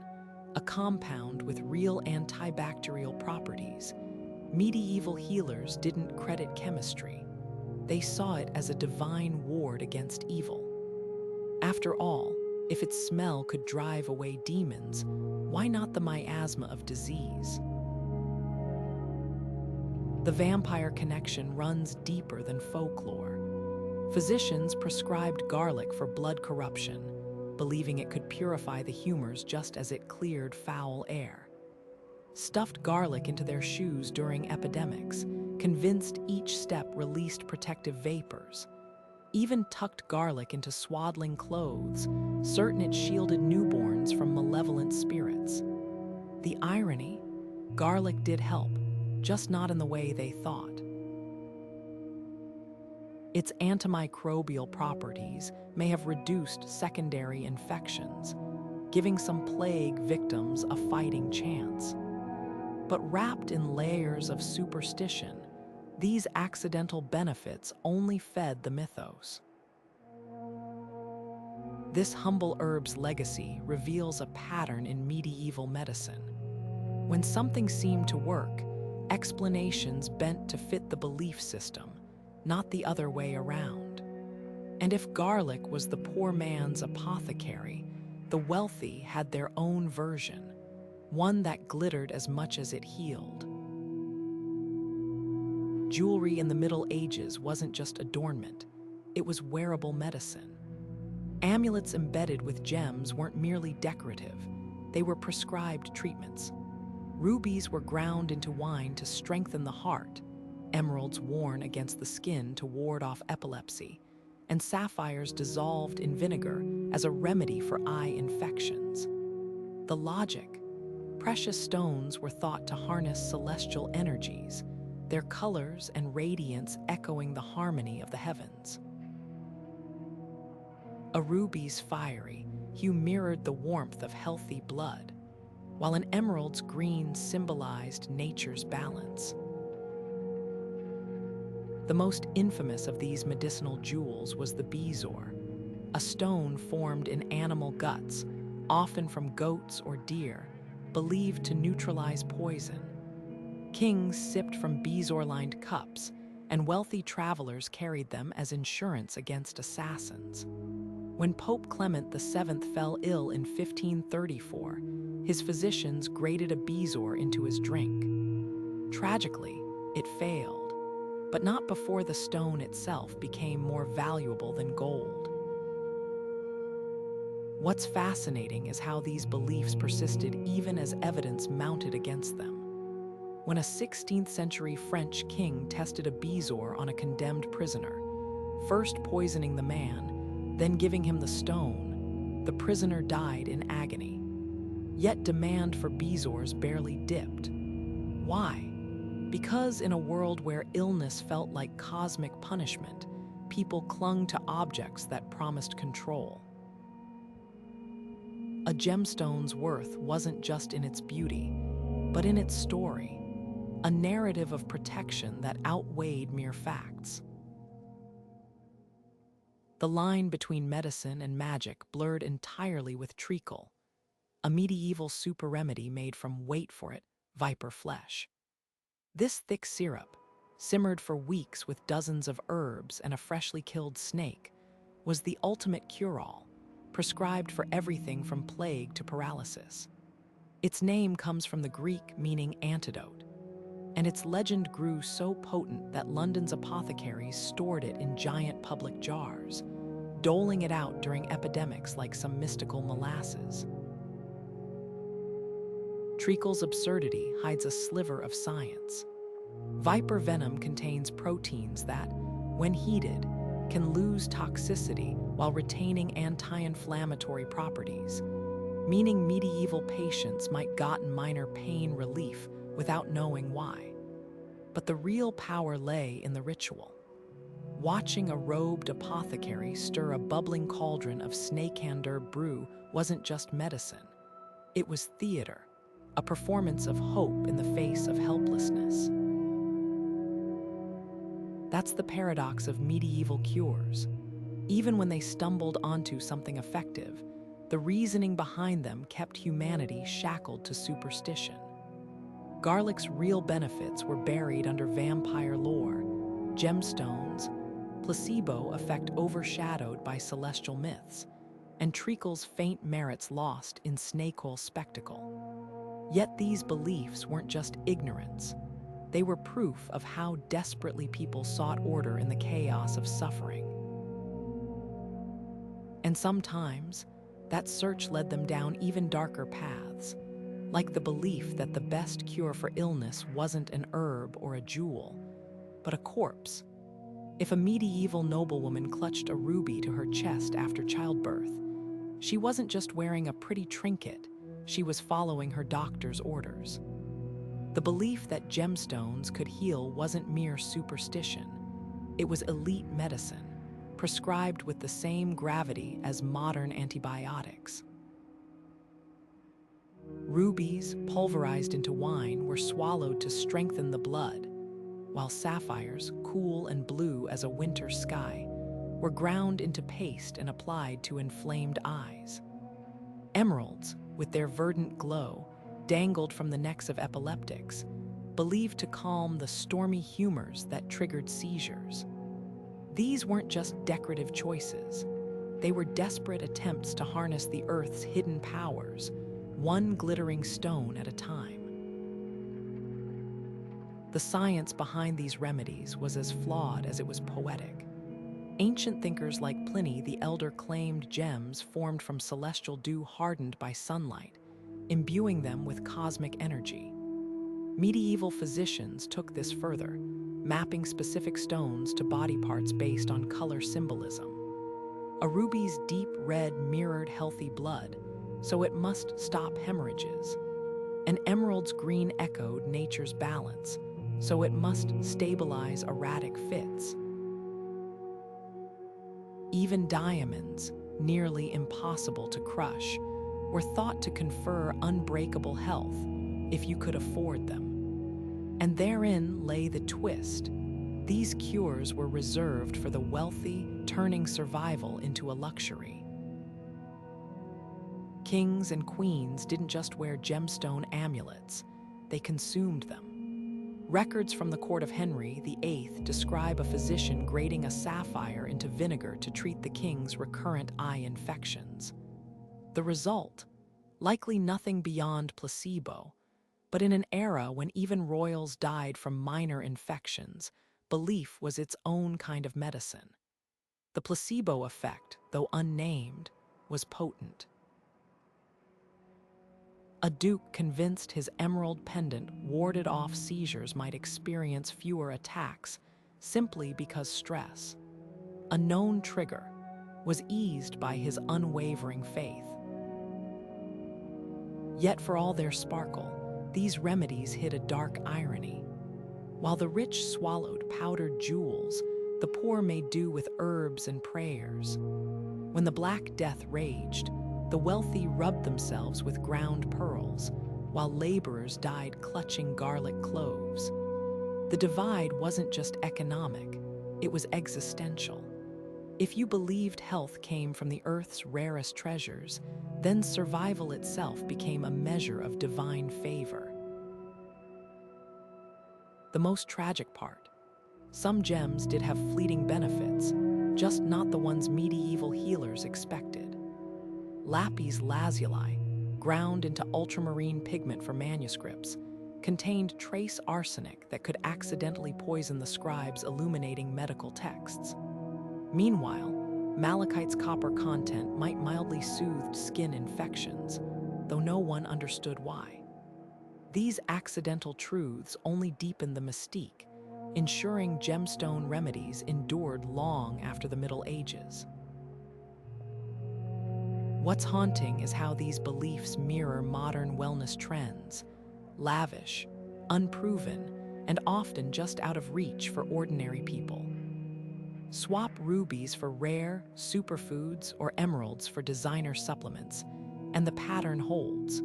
a compound with real antibacterial properties, medieval healers didn't credit chemistry. They saw it as a divine ward against evil. After all, if its smell could drive away demons, why not the miasma of disease? The vampire connection runs deeper than folklore. Physicians prescribed garlic for blood corruption, believing it could purify the humors just as it cleared foul air. stuffed garlic into their shoes during epidemics, convinced each step released protective vapors, even tucked garlic into swaddling clothes, certain it shielded newborns from malevolent spirits. The irony? Garlic did help, just not in the way they thought. Its antimicrobial properties may have reduced secondary infections, giving some plague victims a fighting chance. But wrapped in layers of superstition, these accidental benefits only fed the mythos. This humble herb's legacy reveals a pattern in medieval medicine. When something seemed to work, explanations bent to fit the belief system, not the other way around. And if garlic was the poor man's apothecary, the wealthy had their own version, one that glittered as much as it healed. Jewelry in the Middle Ages wasn't just adornment, it was wearable medicine. Amulets embedded with gems weren't merely decorative, they were prescribed treatments. Rubies were ground into wine to strengthen the heart, emeralds worn against the skin to ward off epilepsy, and sapphires dissolved in vinegar as a remedy for eye infections. The logic: precious stones were thought to harness celestial energies, their colors and radiance echoing the harmony of the heavens. A ruby's fiery hue mirrored the warmth of healthy blood, while an emerald's green symbolized nature's balance. The most infamous of these medicinal jewels was the bezoar, a stone formed in animal guts, often from goats or deer, believed to neutralize poison. Kings sipped from bezoar-lined cups, and wealthy travelers carried them as insurance against assassins. When Pope Clement VII fell ill in 1534, his physicians grated a bezoar into his drink. Tragically, it failed, but not before the stone itself became more valuable than gold. What's fascinating is how these beliefs persisted even as evidence mounted against them. When a 16th century French king tested a bezoar on a condemned prisoner, first poisoning the man, then giving him the stone, the prisoner died in agony. Yet demand for bezoars barely dipped. Why? Because in a world where illness felt like cosmic punishment, people clung to objects that promised control. A gemstone's worth wasn't just in its beauty, but in its story, a narrative of protection that outweighed mere facts. The line between medicine and magic blurred entirely with treacle, a medieval super remedy made from, wait for it, viper flesh. This thick syrup, simmered for weeks with dozens of herbs and a freshly killed snake, was the ultimate cure-all, prescribed for everything from plague to paralysis. Its name comes from the Greek meaning antidote, and its legend grew so potent that London's apothecaries stored it in giant public jars, doling it out during epidemics like some mystical molasses. Treacle's absurdity hides a sliver of science. Viper venom contains proteins that, when heated, can lose toxicity while retaining anti-inflammatory properties, meaning medieval patients might gotten minor pain relief without knowing why. But the real power lay in the ritual. Watching a robed apothecary stir a bubbling cauldron of snake-hand herb brew wasn't just medicine. It was theater, a performance of hope in the face of helplessness. That's the paradox of medieval cures. Even when they stumbled onto something effective, the reasoning behind them kept humanity shackled to superstition. Garlic's real benefits were buried under vampire lore, gemstones, placebo effect overshadowed by celestial myths, and treacle's faint merits lost in snake-oil spectacle. Yet these beliefs weren't just ignorance. They were proof of how desperately people sought order in the chaos of suffering. And sometimes, that search led them down even darker paths. like the belief that the best cure for illness wasn't an herb or a jewel, but a corpse. If a medieval noblewoman clutched a ruby to her chest after childbirth, she wasn't just wearing a pretty trinket, she was following her doctor's orders. The belief that gemstones could heal wasn't mere superstition. It was elite medicine, prescribed with the same gravity as modern antibiotics. Rubies, pulverized into wine, were swallowed to strengthen the blood, while sapphires, cool and blue as a winter sky, were ground into paste and applied to inflamed eyes. Emeralds, with their verdant glow, dangled from the necks of epileptics, believed to calm the stormy humors that triggered seizures. These weren't just decorative choices. They were desperate attempts to harness the earth's hidden powers, one glittering stone at a time. The science behind these remedies was as flawed as it was poetic. Ancient thinkers like Pliny the Elder claimed gems formed from celestial dew hardened by sunlight, imbuing them with cosmic energy. Medieval physicians took this further, mapping specific stones to body parts based on color symbolism. A ruby's deep red mirrored healthy blood, so it must stop hemorrhages. An emerald's green echoed nature's balance, so it must stabilize erratic fits. Even diamonds, nearly impossible to crush, were thought to confer unbreakable health if you could afford them. And therein lay the twist. These cures were reserved for the wealthy, turning survival into a luxury. Kings and queens didn't just wear gemstone amulets, they consumed them. Records from the court of Henry VIII describe a physician grating a sapphire into vinegar to treat the king's recurrent eye infections. The result? Likely nothing beyond placebo, but in an era when even royals died from minor infections, belief was its own kind of medicine. The placebo effect, though unnamed, was potent. A duke convinced his emerald pendant warded off seizures might experience fewer attacks simply because stress, a known trigger, was eased by his unwavering faith. Yet for all their sparkle, these remedies hid a dark irony. While the rich swallowed powdered jewels, the poor made do with herbs and prayers. When the Black Death raged, the wealthy rubbed themselves with ground pearls, while laborers died clutching garlic cloves. The divide wasn't just economic, it was existential. If you believed health came from the earth's rarest treasures, then survival itself became a measure of divine favor. The most tragic part: some gems did have fleeting benefits, just not the ones medieval healers expected. Lapis lazuli, ground into ultramarine pigment for manuscripts, contained trace arsenic that could accidentally poison the scribes illuminating medical texts. Meanwhile, malachite's copper content might mildly soothe skin infections, though no one understood why. These accidental truths only deepened the mystique, ensuring gemstone remedies endured long after the Middle Ages. What's haunting is how these beliefs mirror modern wellness trends: lavish, unproven, and often just out of reach for ordinary people. Swap rubies for rare, superfoods, or emeralds for designer supplements, and the pattern holds.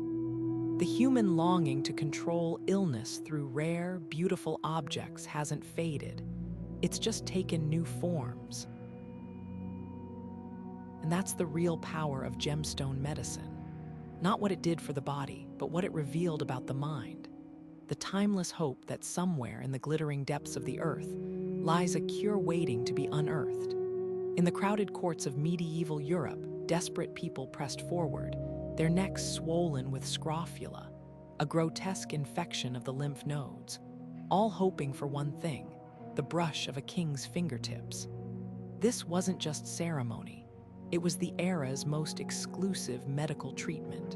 The human longing to control illness through rare, beautiful objects hasn't faded. It's just taken new forms. And that's the real power of gemstone medicine. Not what it did for the body, but what it revealed about the mind. The timeless hope that somewhere in the glittering depths of the earth lies a cure waiting to be unearthed. In the crowded courts of medieval Europe, desperate people pressed forward, their necks swollen with scrofula, a grotesque infection of the lymph nodes, all hoping for one thing: the brush of a king's fingertips. This wasn't just ceremony. It was the era's most exclusive medical treatment.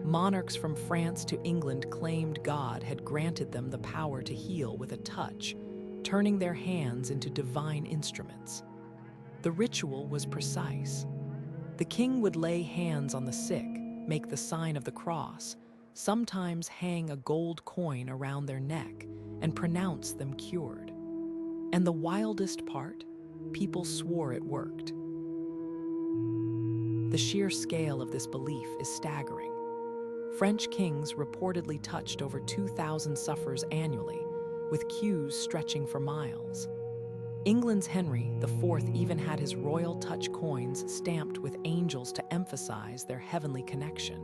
Monarchs from France to England claimed God had granted them the power to heal with a touch, turning their hands into divine instruments. The ritual was precise. The king would lay hands on the sick, make the sign of the cross, sometimes hang a gold coin around their neck, and pronounce them cured. And the wildest part? People swore it worked. The sheer scale of this belief is staggering. French kings reportedly touched over 2,000 sufferers annually, with queues stretching for miles. England's Henry IV even had his royal touch coins stamped with angels to emphasize their heavenly connection.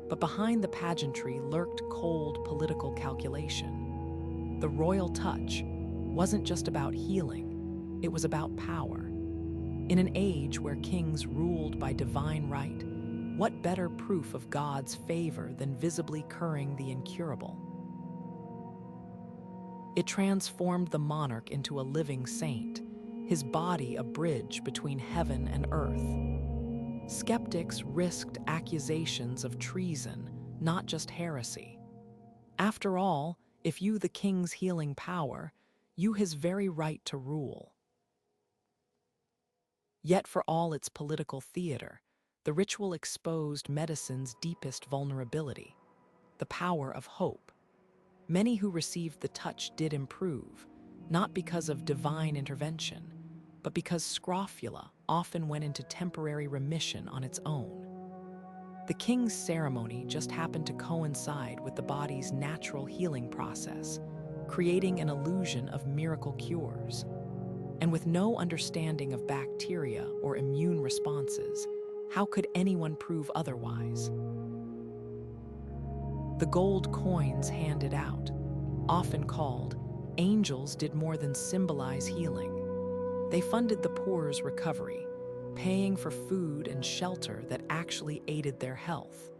But behind the pageantry lurked cold political calculation. The royal touch wasn't just about healing, it was about power. In an age where kings ruled by divine right, what better proof of God's favor than visibly curing the incurable? It transformed the monarch into a living saint, his body a bridge between heaven and earth. Skeptics risked accusations of treason, not just heresy. After all, if you the king's healing power, you his very right to rule. Yet for all its political theater, the ritual exposed medicine's deepest vulnerability, the power of hope. Many who received the touch did improve, not because of divine intervention, but because scrofula often went into temporary remission on its own. The king's ceremony just happened to coincide with the body's natural healing process, creating an illusion of miracle cures. And with no understanding of bacteria or immune responses, how could anyone prove otherwise? The gold coins handed out, often called angels, did more than symbolize healing. They funded the poor's recovery, paying for food and shelter that actually aided their health.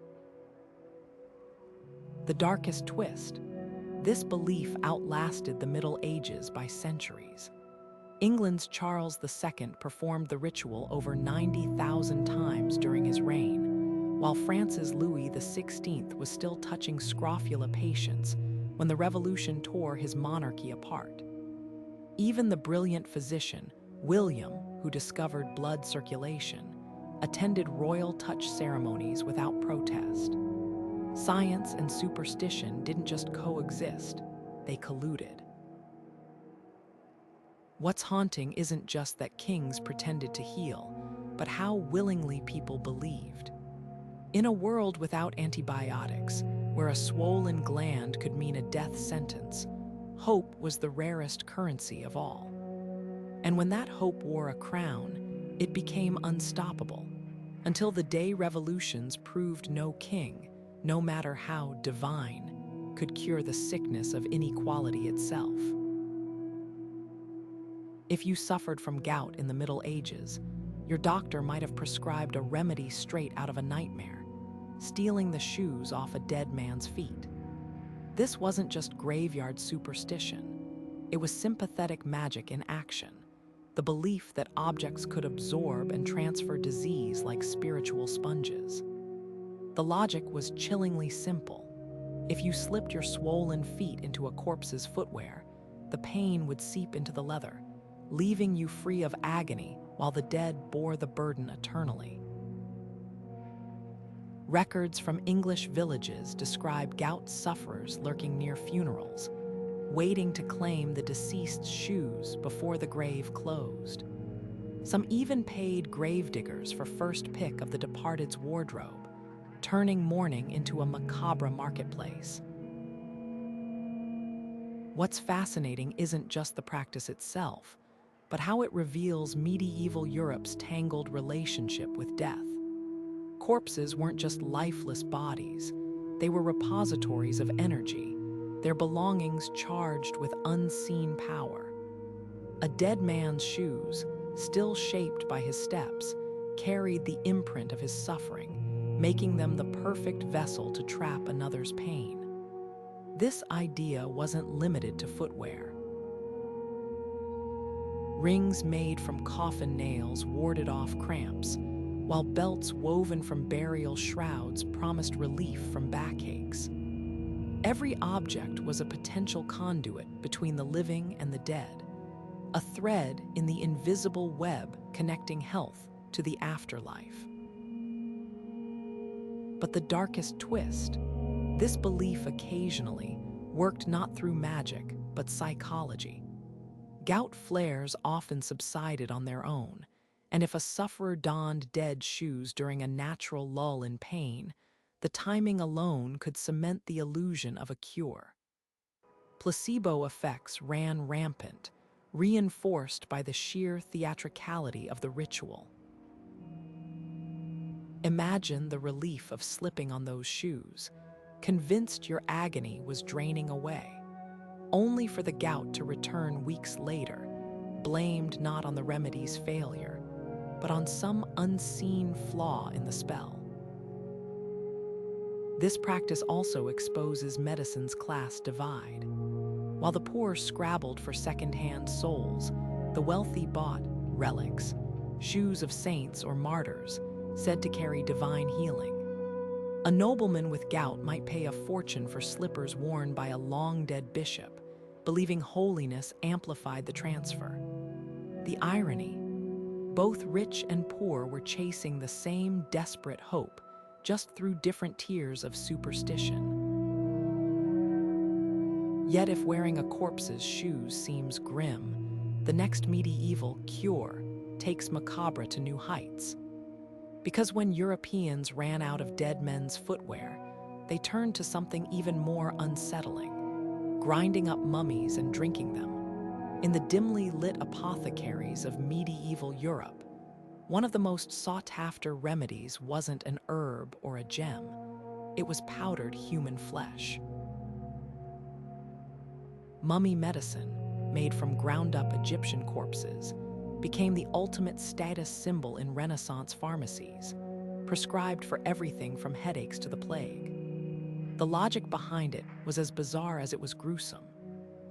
The darkest twist: this belief outlasted the Middle Ages by centuries. England's Charles II performed the ritual over 90,000 times during his reign, while France's Louis XVI was still touching scrofula patients when the Revolution tore his monarchy apart. Even the brilliant physician, William, who discovered blood circulation, attended royal touch ceremonies without protest. Science and superstition didn't just coexist, they colluded. What's haunting isn't just that kings pretended to heal, but how willingly people believed. In a world without antibiotics, where a swollen gland could mean a death sentence, hope was the rarest currency of all. And when that hope wore a crown, it became unstoppable, until the day revolutions proved no king, no matter how divine, could cure the sickness of inequality itself. If you suffered from gout in the Middle Ages, your doctor might have prescribed a remedy straight out of a nightmare, stealing the shoes off a dead man's feet. This wasn't just graveyard superstition. It was sympathetic magic in action, the belief that objects could absorb and transfer disease like spiritual sponges. The logic was chillingly simple. If you slipped your swollen feet into a corpse's footwear, the pain would seep into the leather, leaving you free of agony while the dead bore the burden eternally. Records from English villages describe gout sufferers lurking near funerals, waiting to claim the deceased's shoes before the grave closed. Some even paid gravediggers for first pick of the departed's wardrobe, turning mourning into a macabre marketplace. What's fascinating isn't just the practice itself, but how it reveals medieval Europe's tangled relationship with death. Corpses weren't just lifeless bodies, they were repositories of energy, their belongings charged with unseen power. A dead man's shoes, still shaped by his steps, carried the imprint of his suffering, making them the perfect vessel to trap another's pain. This idea wasn't limited to footwear. Rings made from coffin nails warded off cramps, while belts woven from burial shrouds promised relief from backaches. Every object was a potential conduit between the living and the dead, a thread in the invisible web connecting health to the afterlife. But the darkest twist, this belief occasionally worked not through magic, but psychology. Gout flares often subsided on their own, and if a sufferer donned dead shoes during a natural lull in pain, the timing alone could cement the illusion of a cure. Placebo effects ran rampant, reinforced by the sheer theatricality of the ritual. Imagine the relief of slipping on those shoes, convinced your agony was draining away, only for the gout to return weeks later, blamed not on the remedy's failure, but on some unseen flaw in the spell. This practice also exposes medicine's class divide. While the poor scrabbled for second-hand souls, the wealthy bought relics, shoes of saints or martyrs, said to carry divine healing. A nobleman with gout might pay a fortune for slippers worn by a long-dead bishop, believing holiness amplified the transfer. The irony: both rich and poor were chasing the same desperate hope, just through different tiers of superstition. Yet if wearing a corpse's shoes seems grim, the next medieval cure takes macabre to new heights. Because when Europeans ran out of dead men's footwear, they turned to something even more unsettling: grinding up mummies and drinking them. In the dimly lit apothecaries of medieval Europe, one of the most sought-after remedies wasn't an herb or a gem, it was powdered human flesh. Mummy medicine, made from ground-up Egyptian corpses, became the ultimate status symbol in Renaissance pharmacies, prescribed for everything from headaches to the plague. The logic behind it was as bizarre as it was gruesome.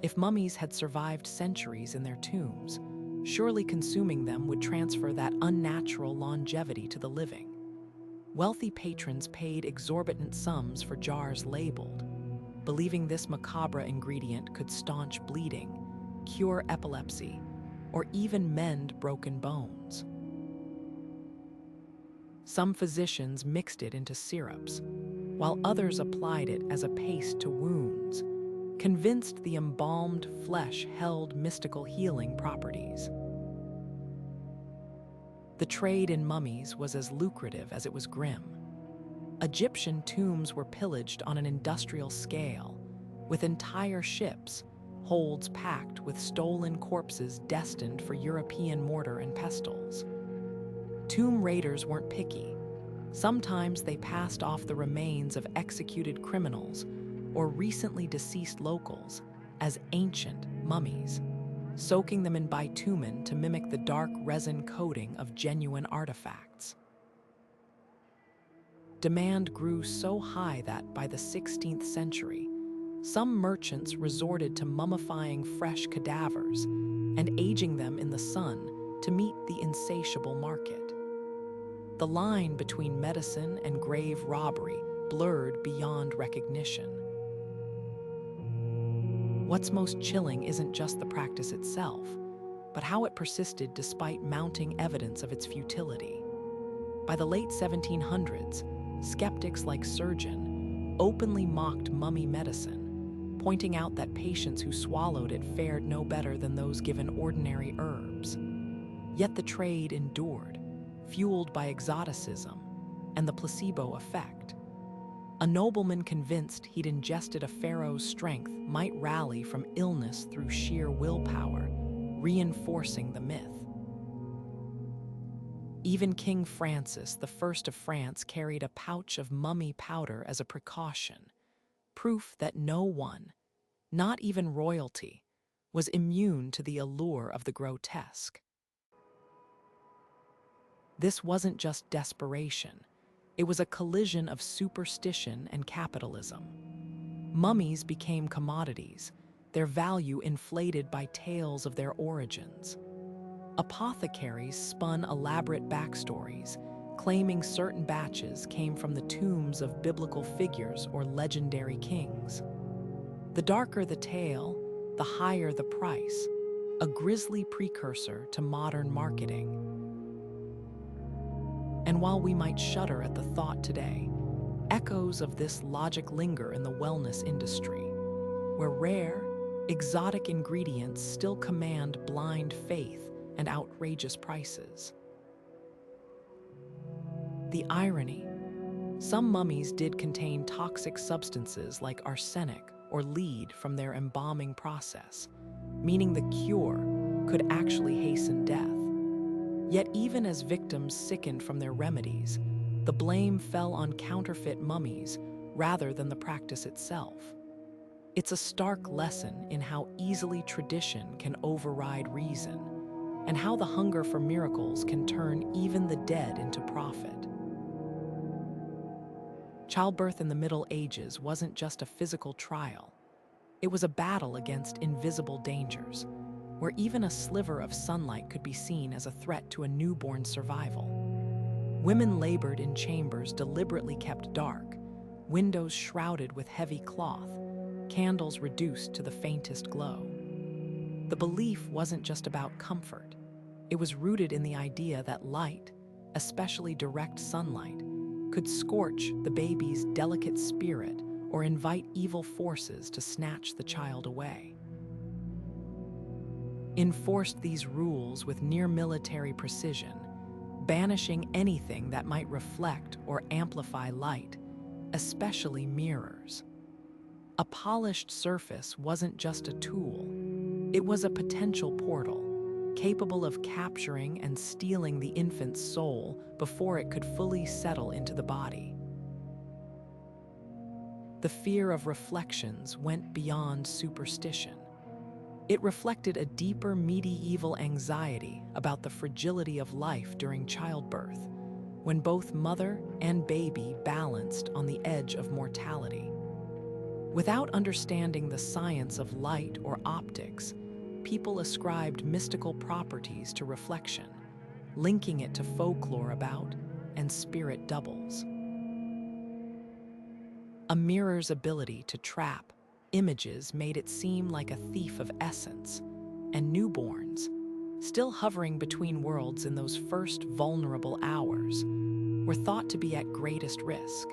If mummies had survived centuries in their tombs, surely consuming them would transfer that unnatural longevity to the living. Wealthy patrons paid exorbitant sums for jars labeled, believing this macabre ingredient could staunch bleeding, cure epilepsy, or even mend broken bones. Some physicians mixed it into syrups, while others applied it as a paste to wounds, convinced the embalmed flesh held mystical healing properties. The trade in mummies was as lucrative as it was grim. Egyptian tombs were pillaged on an industrial scale, with entire ships, holds packed with stolen corpses destined for European mortar and pestles. Tomb raiders weren't picky. Sometimes they passed off the remains of executed criminals or recently deceased locals as ancient mummies, soaking them in bitumen to mimic the dark resin coating of genuine artifacts. Demand grew so high that, by the 16th century, some merchants resorted to mummifying fresh cadavers and aging them in the sun to meet the insatiable market. The line between medicine and grave robbery blurred beyond recognition. What's most chilling isn't just the practice itself, but how it persisted despite mounting evidence of its futility. By the late 1700s, skeptics like Surgeon openly mocked mummy medicine, pointing out that patients who swallowed it fared no better than those given ordinary herbs. Yet the trade endured, fueled by exoticism and the placebo effect. A nobleman convinced he'd ingested a pharaoh's strength might rally from illness through sheer willpower, reinforcing the myth. Even King Francis I of France carried a pouch of mummy powder as a precaution, proof that no one, not even royalty, was immune to the allure of the grotesque. This wasn't just desperation, it was a collision of superstition and capitalism. Mummies became commodities, their value inflated by tales of their origins. Apothecaries spun elaborate backstories, claiming certain batches came from the tombs of biblical figures or legendary kings. The darker the tale, the higher the price, a grisly precursor to modern marketing. And while we might shudder at the thought today, echoes of this logic linger in the wellness industry, where rare, exotic ingredients still command blind faith and outrageous prices. The irony: some mummies did contain toxic substances like arsenic or lead from their embalming process, meaning the cure could actually hasten death. Yet even as victims sickened from their remedies, the blame fell on counterfeit mummies rather than the practice itself. It's a stark lesson in how easily tradition can override reason, and how the hunger for miracles can turn even the dead into profit. Childbirth in the Middle Ages wasn't just a physical trial. It was a battle against invisible dangers, where even a sliver of sunlight could be seen as a threat to a newborn's survival. Women labored in chambers deliberately kept dark, windows shrouded with heavy cloth, candles reduced to the faintest glow. The belief wasn't just about comfort. It was rooted in the idea that light, especially direct sunlight, could scorch the baby's delicate spirit or invite evil forces to snatch the child away. Enforced these rules with near-military precision, banishing anything that might reflect or amplify light, especially mirrors. A polished surface wasn't just a tool, it was a potential portal, capable of capturing and stealing the infant's soul before it could fully settle into the body. The fear of reflections went beyond superstition. It reflected a deeper medieval anxiety about the fragility of life during childbirth, when both mother and baby balanced on the edge of mortality. Without understanding the science of light or optics, people ascribed mystical properties to reflection, linking it to folklore about and spirit doubles. A mirror's ability to trap images made it seem like a thief of essence, and newborns, still hovering between worlds in those first vulnerable hours, were thought to be at greatest risk.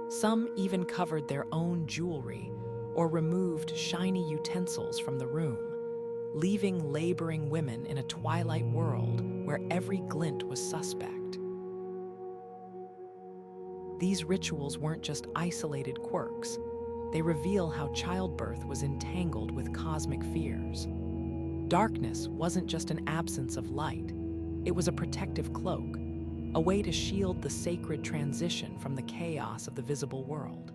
Some even covered their own jewelry or removed shiny utensils from the room, leaving laboring women in a twilight world where every glint was suspect. These rituals weren't just isolated quirks. They reveal how childbirth was entangled with cosmic fears. Darkness wasn't just an absence of light. It was a protective cloak, a way to shield the sacred transition from the chaos of the visible world.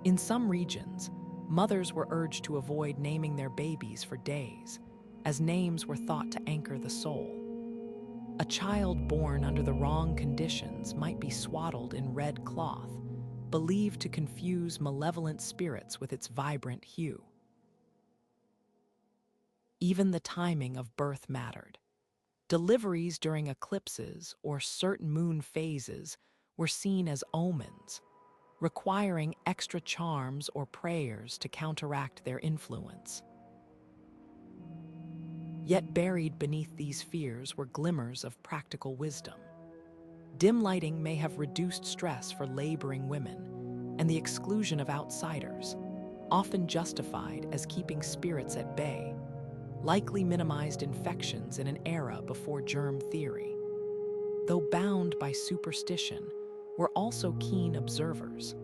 In some regions, mothers were urged to avoid naming their babies for days, as names were thought to anchor the soul. A child born under the wrong conditions might be swaddled in red cloth, believed to confuse malevolent spirits with its vibrant hue. Even the timing of birth mattered. Deliveries during eclipses or certain moon phases were seen as omens, requiring extra charms or prayers to counteract their influence. Yet buried beneath these fears were glimmers of practical wisdom. Dim lighting may have reduced stress for laboring women, and the exclusion of outsiders, often justified as keeping spirits at bay, likely minimized infections in an era before germ theory. Though bound by superstition, were also keen observers.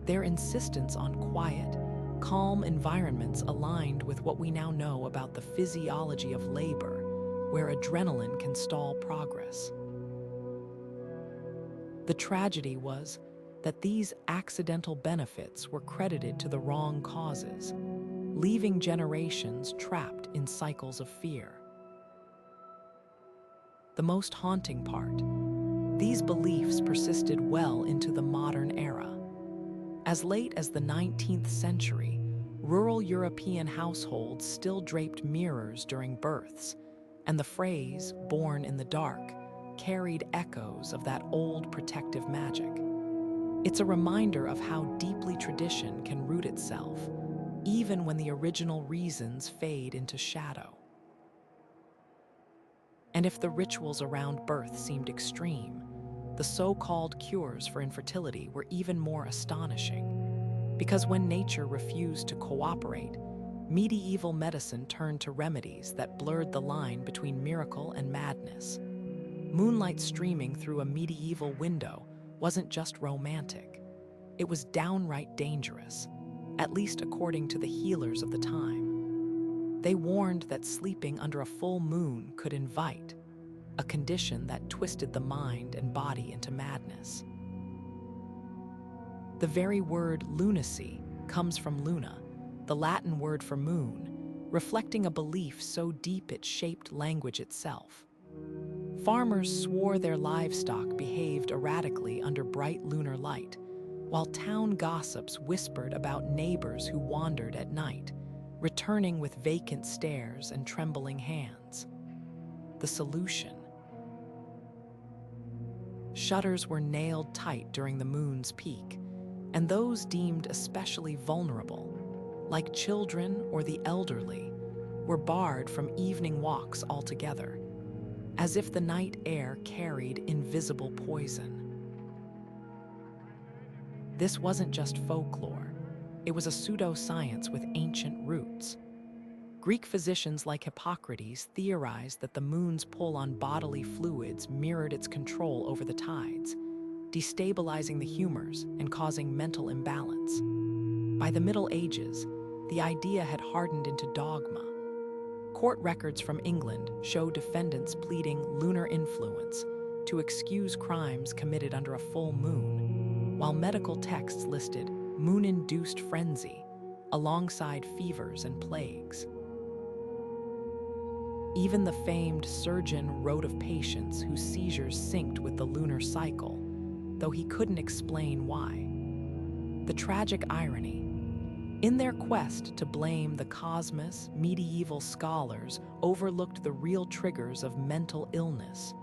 Their insistence on quiet, calm environments aligned with what we now know about the physiology of labor, where adrenaline can stall progress. The tragedy was that these accidental benefits were credited to the wrong causes, leaving generations trapped in cycles of fear. The most haunting part: these beliefs persisted well into the modern era. As late as the 19th century, rural European households still draped mirrors during births, and the phrase, "born in the dark," carried echoes of that old protective magic. It's a reminder of how deeply tradition can root itself, even when the original reasons fade into shadow. And if the rituals around birth seemed extreme, the so-called cures for infertility were even more astonishing. Because when nature refused to cooperate, medieval medicine turned to remedies that blurred the line between miracle and madness. Moonlight streaming through a medieval window wasn't just romantic. It was downright dangerous, at least according to the healers of the time. They warned that sleeping under a full moon could invite a condition that twisted the mind and body into madness. The very word lunacy comes from luna, the Latin word for moon, reflecting a belief so deep it shaped language itself. Farmers swore their livestock behaved erratically under bright lunar light, while town gossips whispered about neighbors who wandered at night, returning with vacant stares and trembling hands. The solution: shutters were nailed tight during the moon's peak, and those deemed especially vulnerable, like children or the elderly, were barred from evening walks altogether, as if the night air carried invisible poison. This wasn't just folklore, it was a pseudoscience with ancient roots. Greek physicians like Hippocrates theorized that the moon's pull on bodily fluids mirrored its control over the tides, destabilizing the humors and causing mental imbalance. By the Middle Ages, the idea had hardened into dogma. Court records from England show defendants pleading lunar influence to excuse crimes committed under a full moon, while medical texts listed moon-induced frenzy alongside fevers and plagues. Even the famed surgeon wrote of patients whose seizures synced with the lunar cycle, though he couldn't explain why. The tragic irony: in their quest to blame the cosmos, medieval scholars overlooked the real triggers of mental illness,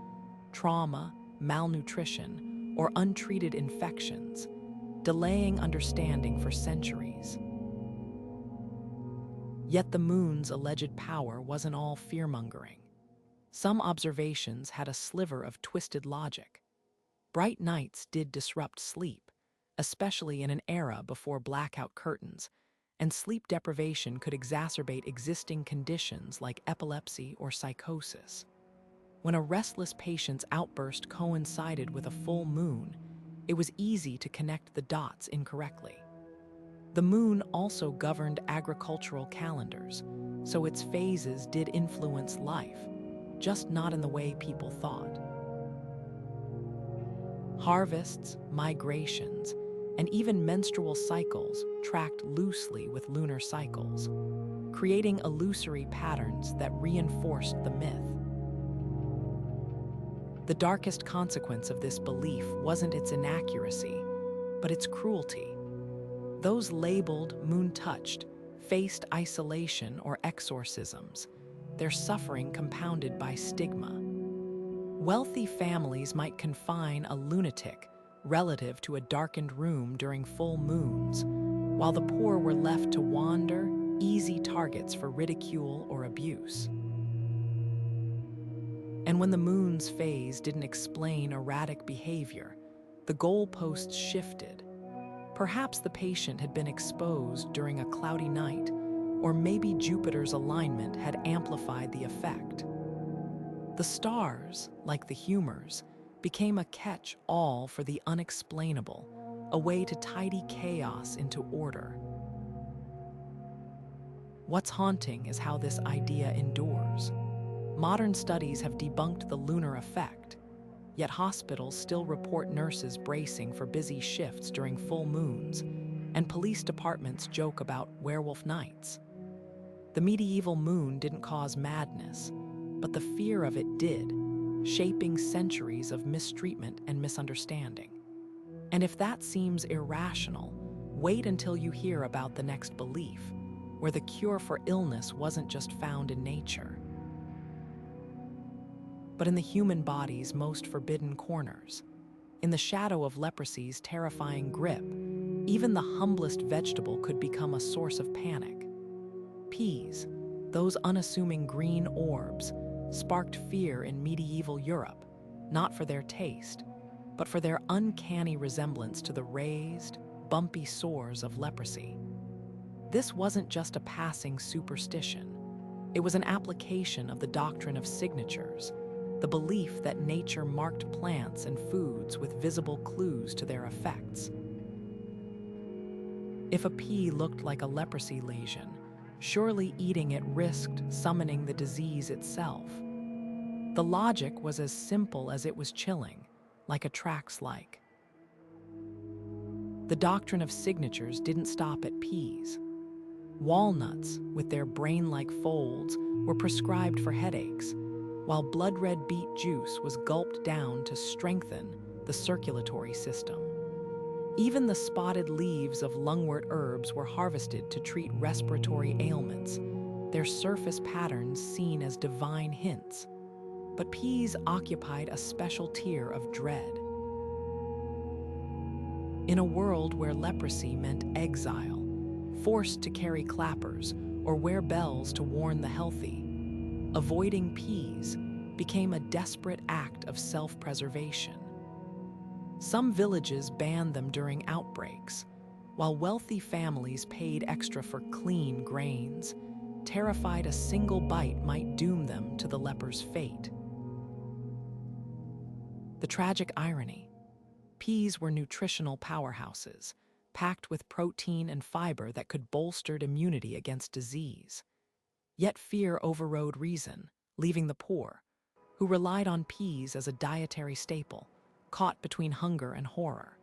trauma, malnutrition, or untreated infections, delaying understanding for centuries. Yet the moon's alleged power wasn't all fear-mongering. Some observations had a sliver of twisted logic. Bright nights did disrupt sleep, especially in an era before blackout curtains, and sleep deprivation could exacerbate existing conditions like epilepsy or psychosis. When a restless patient's outburst coincided with a full moon, it was easy to connect the dots incorrectly. The moon also governed agricultural calendars, so its phases did influence life, just not in the way people thought. Harvests, migrations, and even menstrual cycles tracked loosely with lunar cycles, creating illusory patterns that reinforced the myth. The darkest consequence of this belief wasn't its inaccuracy, but its cruelty. Those labeled moon-touched faced isolation or exorcisms, their suffering compounded by stigma. Wealthy families might confine a lunatic relative to a darkened room during full moons, while the poor were left to wander, easy targets for ridicule or abuse. And when the moon's phase didn't explain erratic behavior, the goalposts shifted. Perhaps the patient had been exposed during a cloudy night, or maybe Jupiter's alignment had amplified the effect. The stars, like the humors, became a catch-all for the unexplainable, a way to tidy chaos into order. What's haunting is how this idea endures. Modern studies have debunked the lunar effect, yet hospitals still report nurses bracing for busy shifts during full moons, and police departments joke about werewolf nights. The medieval moon didn't cause madness, but the fear of it did, shaping centuries of mistreatment and misunderstanding. And if that seems irrational, wait until you hear about the next belief, where the cure for illness wasn't just found in nature. but in the human body's most forbidden corners. In the shadow of leprosy's terrifying grip, even the humblest vegetable could become a source of panic. Peas, those unassuming green orbs, sparked fear in medieval Europe, not for their taste, but for their uncanny resemblance to the raised, bumpy sores of leprosy. This wasn't just a passing superstition. It was an application of the doctrine of signatures, the belief that nature marked plants and foods with visible clues to their effects. If a pea looked like a leprosy lesion, surely eating it risked summoning the disease itself. The logic was as simple as it was chilling, like a Trax-like. The doctrine of signatures didn't stop at peas. Walnuts, with their brain-like folds, were prescribed for headaches, while blood-red beet juice was gulped down to strengthen the circulatory system. Even the spotted leaves of lungwort herbs were harvested to treat respiratory ailments, their surface patterns seen as divine hints. But peas occupied a special tier of dread. In a world where leprosy meant exile, forced to carry clappers or wear bells to warn the healthy, avoiding peas became a desperate act of self-preservation. Some villages banned them during outbreaks, while wealthy families paid extra for clean grains, terrified a single bite might doom them to the leper's fate. The tragic irony: peas were nutritional powerhouses, packed with protein and fiber that could bolster immunity against disease. Yet fear overrode reason, leaving the poor, who relied on peas as a dietary staple, caught between hunger and horror.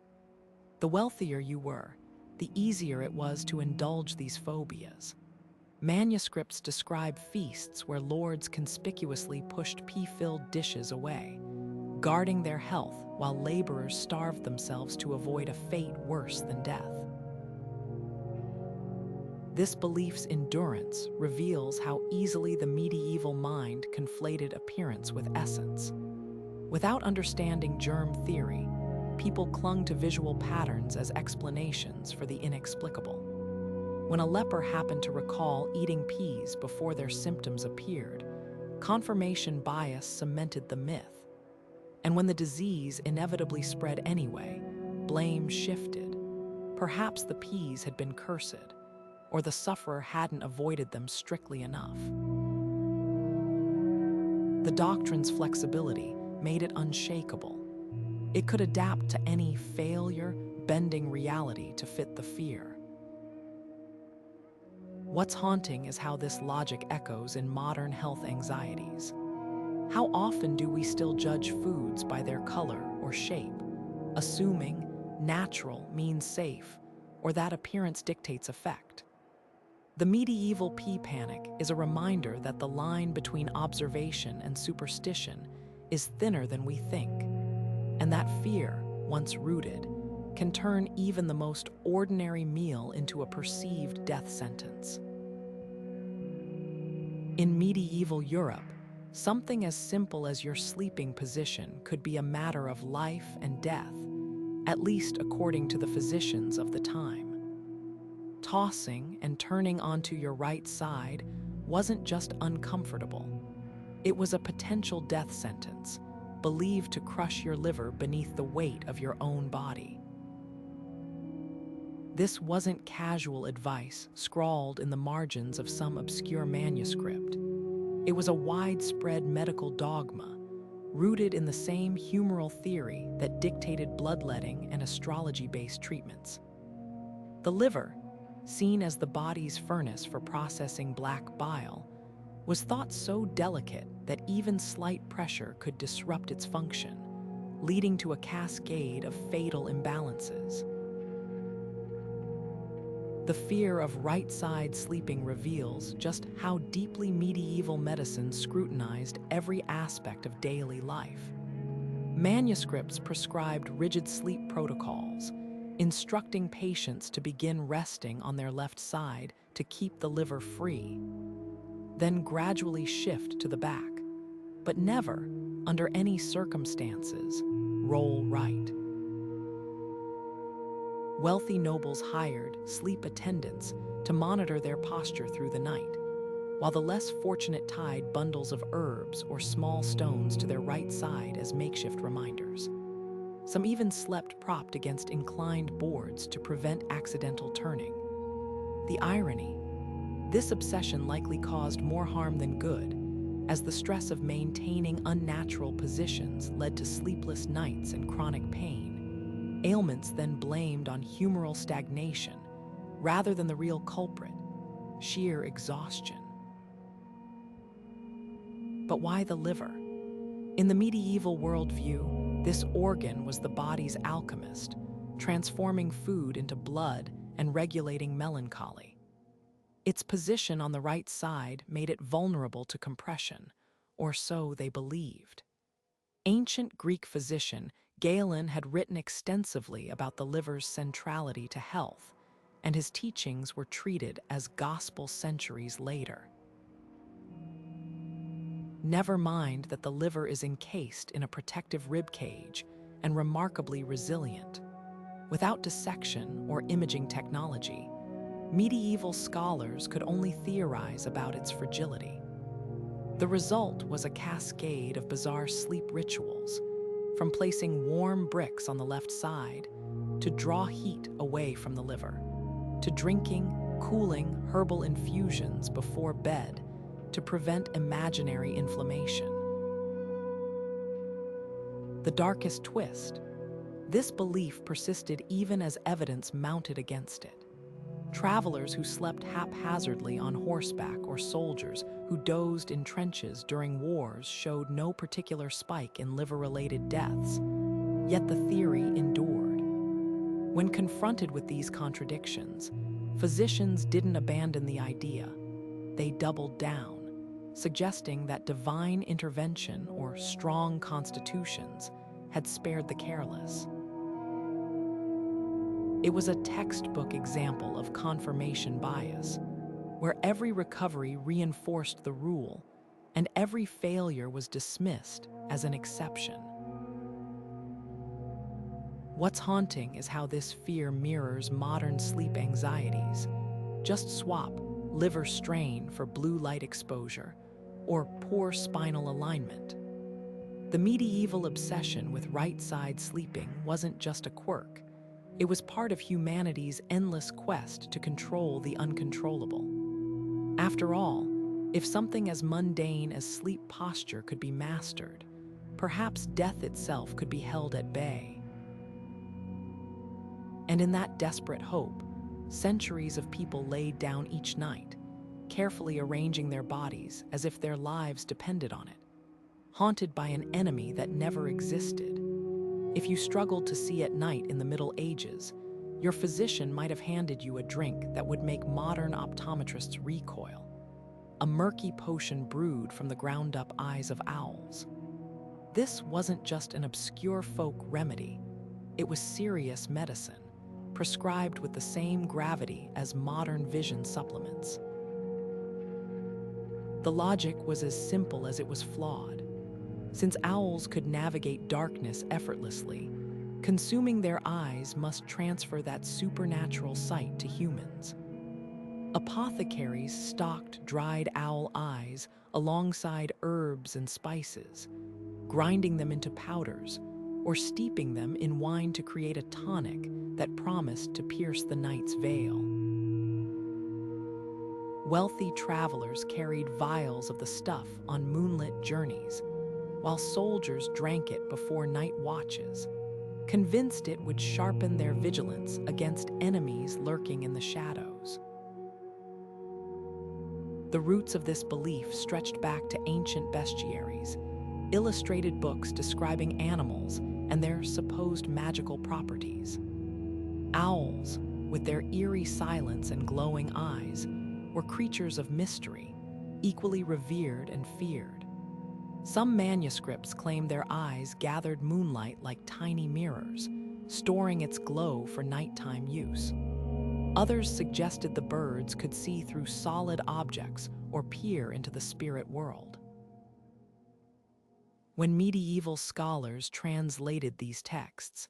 The wealthier you were, the easier it was to indulge these phobias. Manuscripts describe feasts where lords conspicuously pushed pea-filled dishes away, guarding their health while laborers starved themselves to avoid a fate worse than death. This belief's endurance reveals how easily the medieval mind conflated appearance with essence. Without understanding germ theory, people clung to visual patterns as explanations for the inexplicable. When a leper happened to recall eating peas before their symptoms appeared, confirmation bias cemented the myth. And when the disease inevitably spread anyway, blame shifted. Perhaps the peas had been cursed, or the sufferer hadn't avoided them strictly enough. The doctrine's flexibility made it unshakable. It could adapt to any failure, bending reality to fit the fear. What's haunting is how this logic echoes in modern health anxieties. How often do we still judge foods by their color or shape, assuming natural means safe, or that appearance dictates effect? The medieval pea panic is a reminder that the line between observation and superstition is thinner than we think, and that fear, once rooted, can turn even the most ordinary meal into a perceived death sentence. In medieval Europe, something as simple as your sleeping position could be a matter of life and death, at least according to the physicians of the time. Tossing and turning onto your right side wasn't just uncomfortable. It was a potential death sentence, believed to crush your liver beneath the weight of your own body. This wasn't casual advice scrawled in the margins of some obscure manuscript. It was a widespread medical dogma, rooted in the same humoral theory that dictated bloodletting and astrology-based treatments. The liver, seen as the body's furnace for processing black bile, was thought so delicate that even slight pressure could disrupt its function, leading to a cascade of fatal imbalances. The fear of right-side sleeping reveals just how deeply medieval medicine scrutinized every aspect of daily life. Manuscripts prescribed rigid sleep protocols, instructing patients to begin resting on their left side to keep the liver free, then gradually shift to the back, but never, under any circumstances, roll right. Wealthy nobles hired sleep attendants to monitor their posture through the night, while the less fortunate tied bundles of herbs or small stones to their right side as makeshift reminders. Some even slept propped against inclined boards to prevent accidental turning. The irony: this obsession likely caused more harm than good, as the stress of maintaining unnatural positions led to sleepless nights and chronic pain, ailments then blamed on humoral stagnation rather than the real culprit, sheer exhaustion. But why the liver? In the medieval worldview, this organ was the body's alchemist, transforming food into blood and regulating melancholy. Its position on the right side made it vulnerable to compression, or so they believed. Ancient Greek physician Galen had written extensively about the liver's centrality to health, and his teachings were treated as gospel centuries later. Never mind that the liver is encased in a protective rib cage and remarkably resilient. Without dissection or imaging technology, medieval scholars could only theorize about its fragility. The result was a cascade of bizarre sleep rituals, from placing warm bricks on the left side to draw heat away from the liver, to drinking cooling herbal infusions before bed to prevent imaginary inflammation. The darkest twist: this belief persisted even as evidence mounted against it. Travelers who slept haphazardly on horseback or soldiers who dozed in trenches during wars showed no particular spike in liver-related deaths, yet the theory endured. When confronted with these contradictions, physicians didn't abandon the idea. They doubled down, suggesting that divine intervention or strong constitutions had spared the careless. It was a textbook example of confirmation bias, where every recovery reinforced the rule and every failure was dismissed as an exception. What's haunting is how this fear mirrors modern sleep anxieties. Just swap liver strain for blue light exposure or poor spinal alignment. The medieval obsession with right-side sleeping wasn't just a quirk. It was part of humanity's endless quest to control the uncontrollable. After all, if something as mundane as sleep posture could be mastered, perhaps death itself could be held at bay. And in that desperate hope, centuries of people laid down each night, carefully arranging their bodies as if their lives depended on it, haunted by an enemy that never existed. If you struggled to see at night in the Middle Ages, your physician might have handed you a drink that would make modern optometrists recoil, a murky potion brewed from the ground-up eyes of owls. This wasn't just an obscure folk remedy. It was serious medicine, prescribed with the same gravity as modern vision supplements. The logic was as simple as it was flawed. Since owls could navigate darkness effortlessly, consuming their eyes must transfer that supernatural sight to humans. Apothecaries stocked dried owl eyes alongside herbs and spices, grinding them into powders or steeping them in wine to create a tonic that promised to pierce the night's veil. Wealthy travelers carried vials of the stuff on moonlit journeys, while soldiers drank it before night watches, convinced it would sharpen their vigilance against enemies lurking in the shadows. The roots of this belief stretched back to ancient bestiaries, illustrated books describing animals and their supposed magical properties. Owls, with their eerie silence and glowing eyes, were creatures of mystery, equally revered and feared. Some manuscripts claim their eyes gathered moonlight like tiny mirrors, storing its glow for nighttime use. Others suggested the birds could see through solid objects or peer into the spirit world. When medieval scholars translated these texts,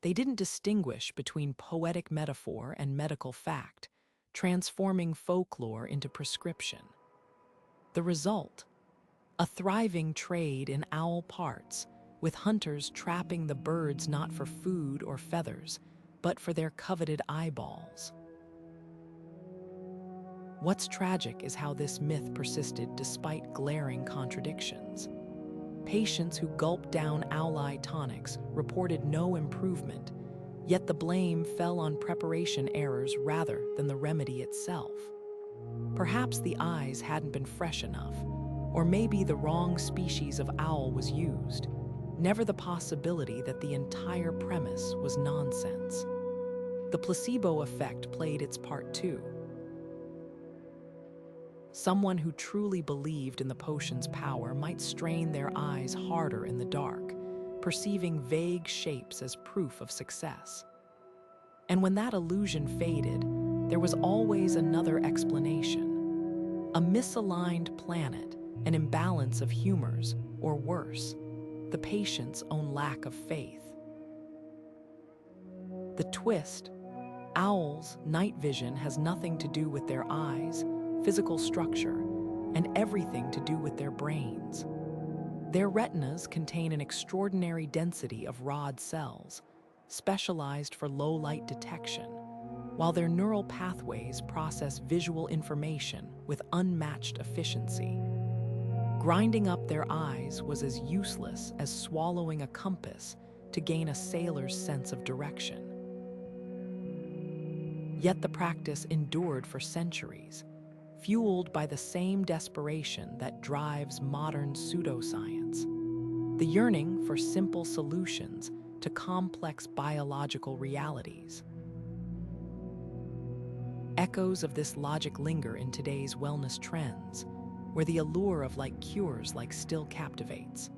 they didn't distinguish between poetic metaphor and medical fact, transforming folklore into prescription. The result? A thriving trade in owl parts, with hunters trapping the birds not for food or feathers, but for their coveted eyeballs. What's tragic is how this myth persisted despite glaring contradictions. Patients who gulped down owl-eye tonics reported no improvement, yet the blame fell on preparation errors rather than the remedy itself. Perhaps the eyes hadn't been fresh enough, or maybe the wrong species of owl was used, never the possibility that the entire premise was nonsense. The placebo effect played its part too. Someone who truly believed in the potion's power might strain their eyes harder in the dark, perceiving vague shapes as proof of success. And when that illusion faded, there was always another explanation. A misaligned planet, an imbalance of humors, or worse, the patient's own lack of faith. The twist: owls' night vision has nothing to do with their eyes, physical structure, and everything to do with their brains. Their retinas contain an extraordinary density of rod cells, specialized for low-light detection, while their neural pathways process visual information with unmatched efficiency. Grinding up their eyes was as useless as swallowing a compass to gain a sailor's sense of direction. Yet the practice endured for centuries, fueled by the same desperation that drives modern pseudoscience. The yearning for simple solutions to complex biological realities. Echoes of this logic linger in today's wellness trends, where the allure of cures still captivates.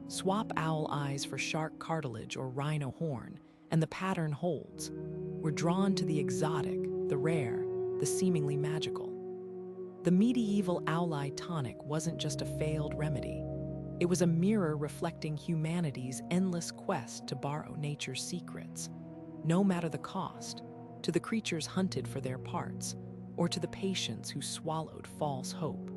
Swap owl eyes for shark cartilage or rhino horn, and the pattern holds. We're drawn to the exotic, the rare, the seemingly magical. The medieval owl-eye tonic wasn't just a failed remedy. It was a mirror reflecting humanity's endless quest to borrow nature's secrets, no matter the cost, to the creatures hunted for their parts, or to the patients who swallowed false hope.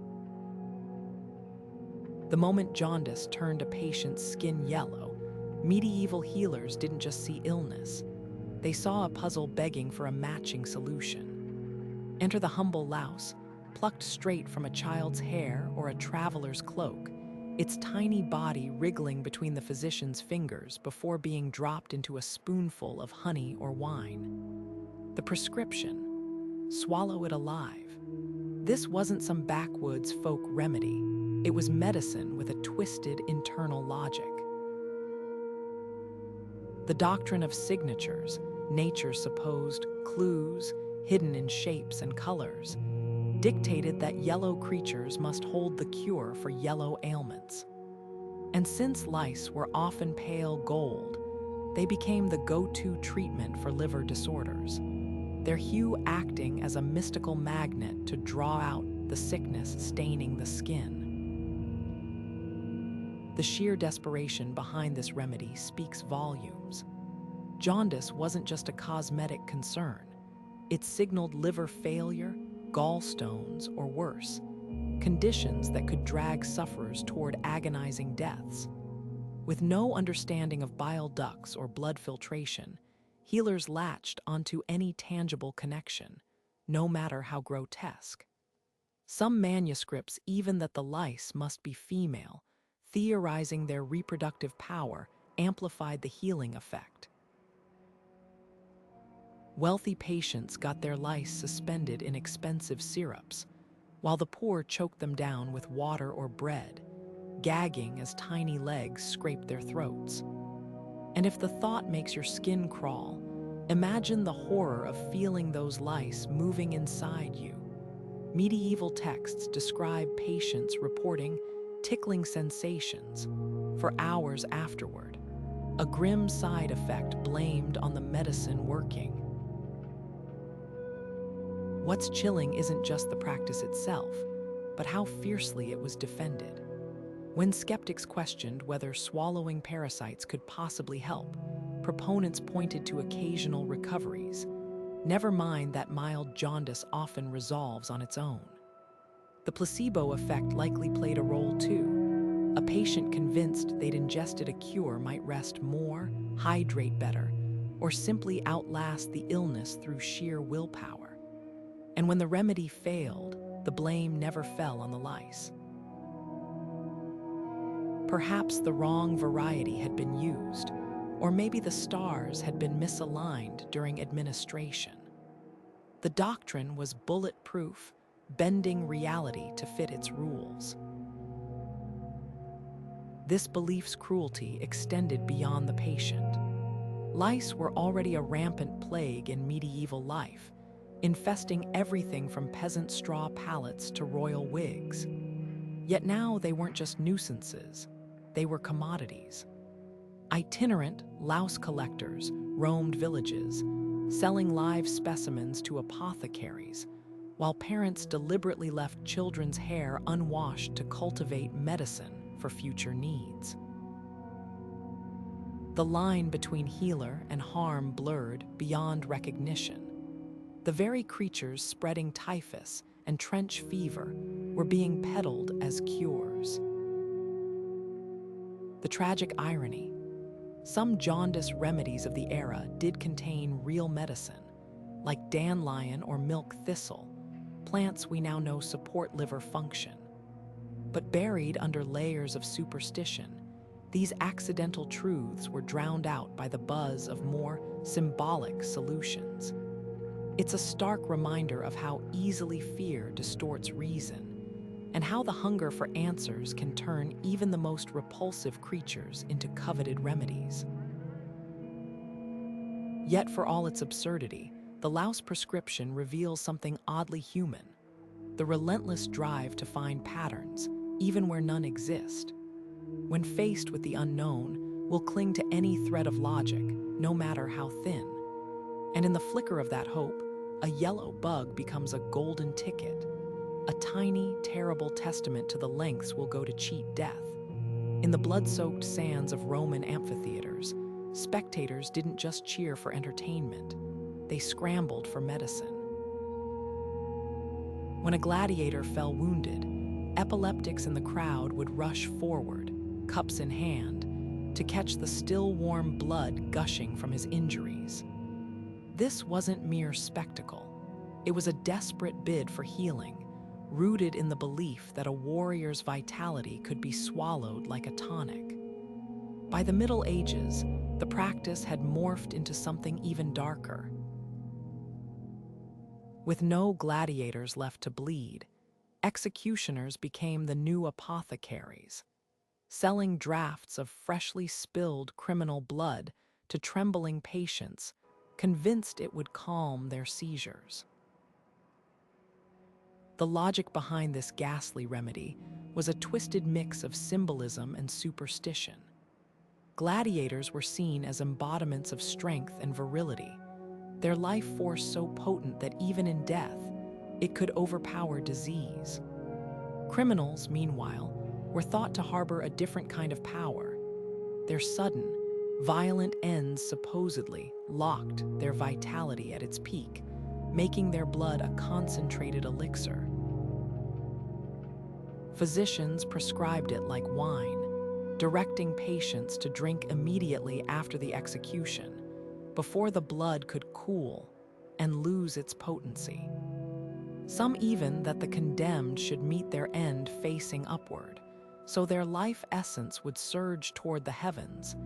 The moment jaundice turned a patient's skin yellow, medieval healers didn't just see illness. They saw a puzzle begging for a matching solution. Enter the humble louse, plucked straight from a child's hair or a traveler's cloak, its tiny body wriggling between the physician's fingers before being dropped into a spoonful of honey or wine. The prescription: swallow it alive. This wasn't some backwoods folk remedy. It was medicine with a twisted internal logic. The Doctrine of Signatures, nature's supposed clues hidden in shapes and colors, dictated that yellow creatures must hold the cure for yellow ailments. And since lice were often pale gold, they became the go-to treatment for liver disorders, their hue acting as a mystical magnet to draw out the sickness staining the skin. The sheer desperation behind this remedy speaks volumes. Jaundice wasn't just a cosmetic concern. It signaled liver failure, gallstones, or worse, conditions that could drag sufferers toward agonizing deaths. With no understanding of bile ducts or blood filtration, healers latched onto any tangible connection, no matter how grotesque. Some manuscripts even that the lice must be female, theorizing their reproductive power amplified the healing effect. Wealthy patients got their lice suspended in expensive syrups, while the poor choked them down with water or bread, gagging as tiny legs scraped their throats. And if the thought makes your skin crawl, imagine the horror of feeling those lice moving inside you. Medieval texts describe patients reporting tickling sensations for hours afterward, a grim side effect blamed on the medicine working. What's chilling isn't just the practice itself, but how fiercely it was defended. When skeptics questioned whether swallowing parasites could possibly help, proponents pointed to occasional recoveries. Never mind that mild jaundice often resolves on its own. The placebo effect likely played a role too. A patient convinced they'd ingested a cure might rest more, hydrate better, or simply outlast the illness through sheer willpower. And when the remedy failed, the blame never fell on the lice. Perhaps the wrong variety had been used, or maybe the stars had been misaligned during administration. The doctrine was bulletproof, bending reality to fit its rules. This belief's cruelty extended beyond the patient. Lice were already a rampant plague in medieval life, infesting everything from peasant straw pallets to royal wigs. Yet now they weren't just nuisances, they were commodities. Itinerant louse collectors roamed villages, selling live specimens to apothecaries, while parents deliberately left children's hair unwashed to cultivate medicine for future needs. The line between healer and harm blurred beyond recognition. The very creatures spreading typhus and trench fever were being peddled as cures. The tragic irony: some jaundice remedies of the era did contain real medicine, like dandelion or milk thistle, plants we now know support liver function. But buried under layers of superstition, these accidental truths were drowned out by the buzz of more symbolic solutions. It's a stark reminder of how easily fear distorts reason, and how the hunger for answers can turn even the most repulsive creatures into coveted remedies. Yet for all its absurdity, the louse prescription reveals something oddly human: the relentless drive to find patterns, even where none exist. When faced with the unknown, we'll cling to any thread of logic, no matter how thin. And in the flicker of that hope, a yellow bug becomes a golden ticket, a tiny, terrible testament to the lengths we'll go to cheat death. In the blood-soaked sands of Roman amphitheaters, spectators didn't just cheer for entertainment, they scrambled for medicine. When a gladiator fell wounded, epileptics in the crowd would rush forward, cups in hand, to catch the still warm blood gushing from his injuries. This wasn't mere spectacle. It was a desperate bid for healing, rooted in the belief that a warrior's vitality could be swallowed like a tonic. By the Middle Ages, the practice had morphed into something even darker. With no gladiators left to bleed, executioners became the new apothecaries, selling drafts of freshly spilled criminal blood to trembling patients, convinced it would calm their seizures. The logic behind this ghastly remedy was a twisted mix of symbolism and superstition. Gladiators were seen as embodiments of strength and virility, their life force so potent that even in death, it could overpower disease. Criminals, meanwhile, were thought to harbor a different kind of power. Their sudden, violent ends supposedly locked their vitality at its peak, making their blood a concentrated elixir. Physicians prescribed it like wine, directing patients to drink immediately after the execution, before the blood could cool and lose its potency. Some even that the condemned should meet their end facing upward, so their life essence would surge toward the heavens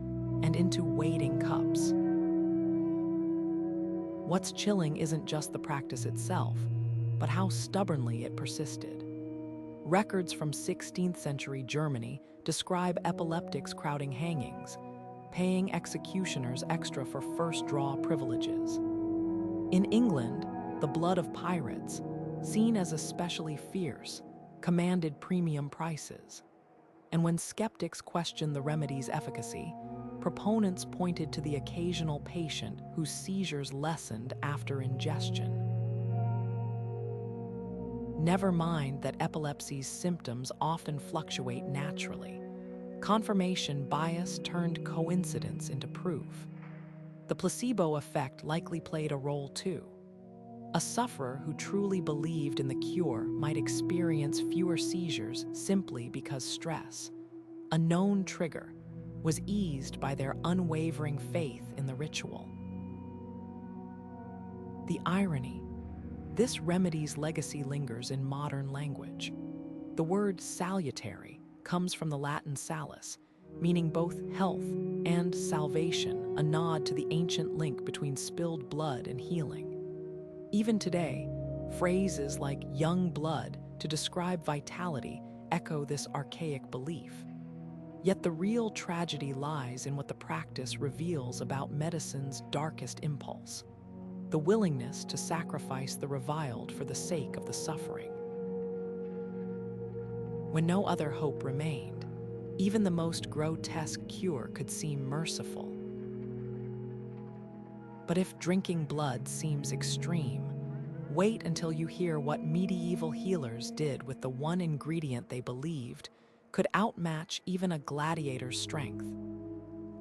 and into waiting cups. What's chilling isn't just the practice itself, but how stubbornly it persisted. Records from 16th century Germany describe epileptics crowding hangings, paying executioners extra for first draw privileges. In England, the blood of pirates, seen as especially fierce, commanded premium prices. And when skeptics questioned the remedy's efficacy, proponents pointed to the occasional patient whose seizures lessened after ingestion. Never mind that epilepsy's symptoms often fluctuate naturally. Confirmation bias turned coincidence into proof. The placebo effect likely played a role too. A sufferer who truly believed in the cure might experience fewer seizures simply because stress, a known trigger, was eased by their unwavering faith in the ritual. The irony: this remedy's legacy lingers in modern language. The word salutary comes from the Latin salus, meaning both health and salvation, a nod to the ancient link between spilled blood and healing. Even today, phrases like young blood to describe vitality echo this archaic belief. Yet the real tragedy lies in what the practice reveals about medicine's darkest impulse: the willingness to sacrifice the reviled for the sake of the suffering. When no other hope remained, even the most grotesque cure could seem merciful. But if drinking blood seems extreme, wait until you hear what medieval healers did with the one ingredient they believed could outmatch even a gladiator's strength.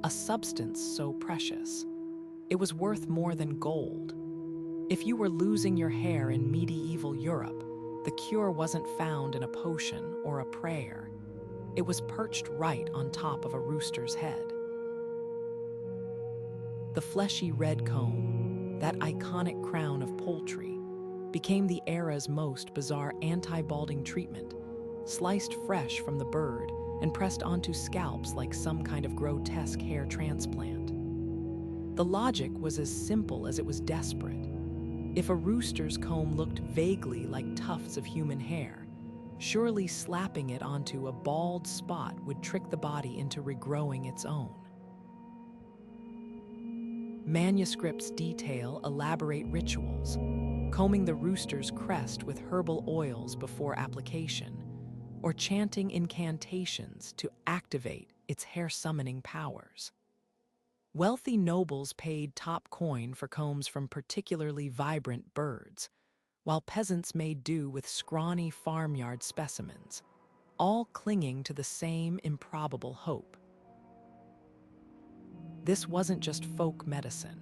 A substance so precious, it was worth more than gold. If you were losing your hair in medieval Europe, the cure wasn't found in a potion or a prayer. It was perched right on top of a rooster's head. The fleshy red comb, that iconic crown of poultry, became the era's most bizarre anti-balding treatment, sliced fresh from the bird and pressed onto scalps like some kind of grotesque hair transplant. The logic was as simple as it was desperate. If a rooster's comb looked vaguely like tufts of human hair, surely slapping it onto a bald spot would trick the body into regrowing its own. Manuscripts detail elaborate rituals, combing the rooster's crest with herbal oils before application, or chanting incantations to activate its hair-summoning powers. Wealthy nobles paid top coin for combs from particularly vibrant birds, while peasants made do with scrawny farmyard specimens, all clinging to the same improbable hope. This wasn't just folk medicine.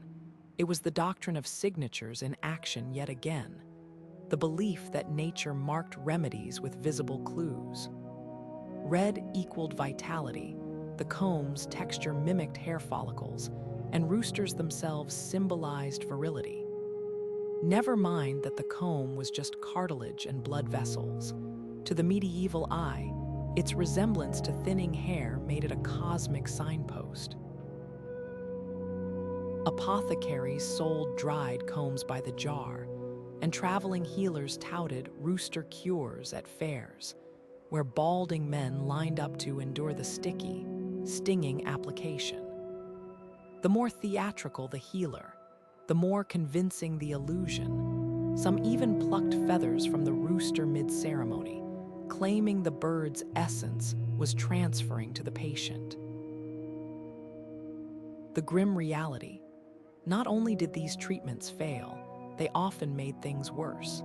It was the doctrine of signatures in action yet again, the belief that nature marked remedies with visible clues. Red equaled vitality, the comb's texture mimicked hair follicles, and roosters themselves symbolized virility. Never mind that the comb was just cartilage and blood vessels. To the medieval eye, its resemblance to thinning hair made it a cosmic signpost. Apothecaries sold dried combs by the jar, and traveling healers touted rooster cures at fairs, where balding men lined up to endure the sticky, stinging application. The more theatrical the healer, the more convincing the illusion. Some even plucked feathers from the rooster mid-ceremony, claiming the bird's essence was transferring to the patient. The grim reality: not only did these treatments fail, they often made things worse.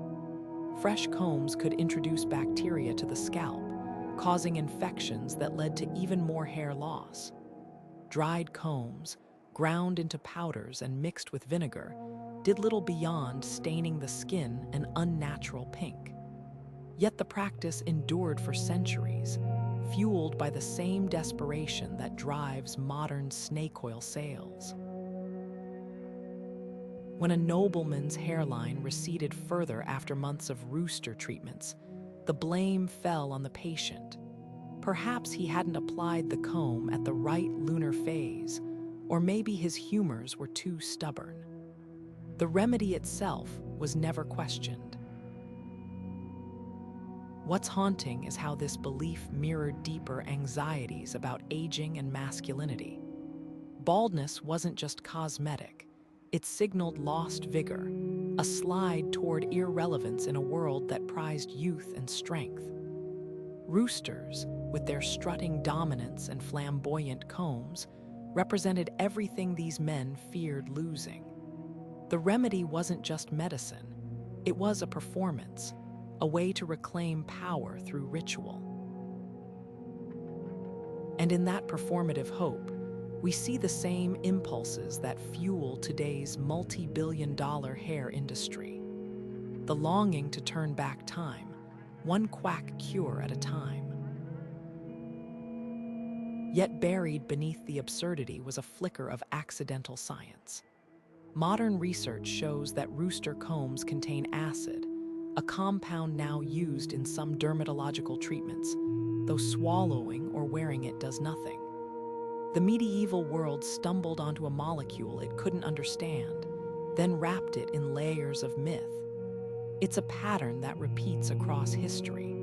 Fresh combs could introduce bacteria to the scalp, causing infections that led to even more hair loss. Dried combs, ground into powders and mixed with vinegar, did little beyond staining the skin an unnatural pink. Yet the practice endured for centuries, fueled by the same desperation that drives modern snake oil sales. When a nobleman's hairline receded further after months of rooster treatments, the blame fell on the patient. Perhaps he hadn't applied the comb at the right lunar phase, or maybe his humors were too stubborn. The remedy itself was never questioned. What's haunting is how this belief mirrored deeper anxieties about aging and masculinity. Baldness wasn't just cosmetic. It signaled lost vigor, a slide toward irrelevance in a world that prized youth and strength. Roosters, with their strutting dominance and flamboyant combs, represented everything these men feared losing. The remedy wasn't just medicine, it was a performance, a way to reclaim power through ritual. And in that performative hope, we see the same impulses that fuel today's multi-billion-dollar hair industry. The longing to turn back time, one quack cure at a time. Yet buried beneath the absurdity was a flicker of accidental science. Modern research shows that rooster combs contain acid, a compound now used in some dermatological treatments, though swallowing or wearing it does nothing. The medieval world stumbled onto a molecule it couldn't understand, then wrapped it in layers of myth. It's a pattern that repeats across history.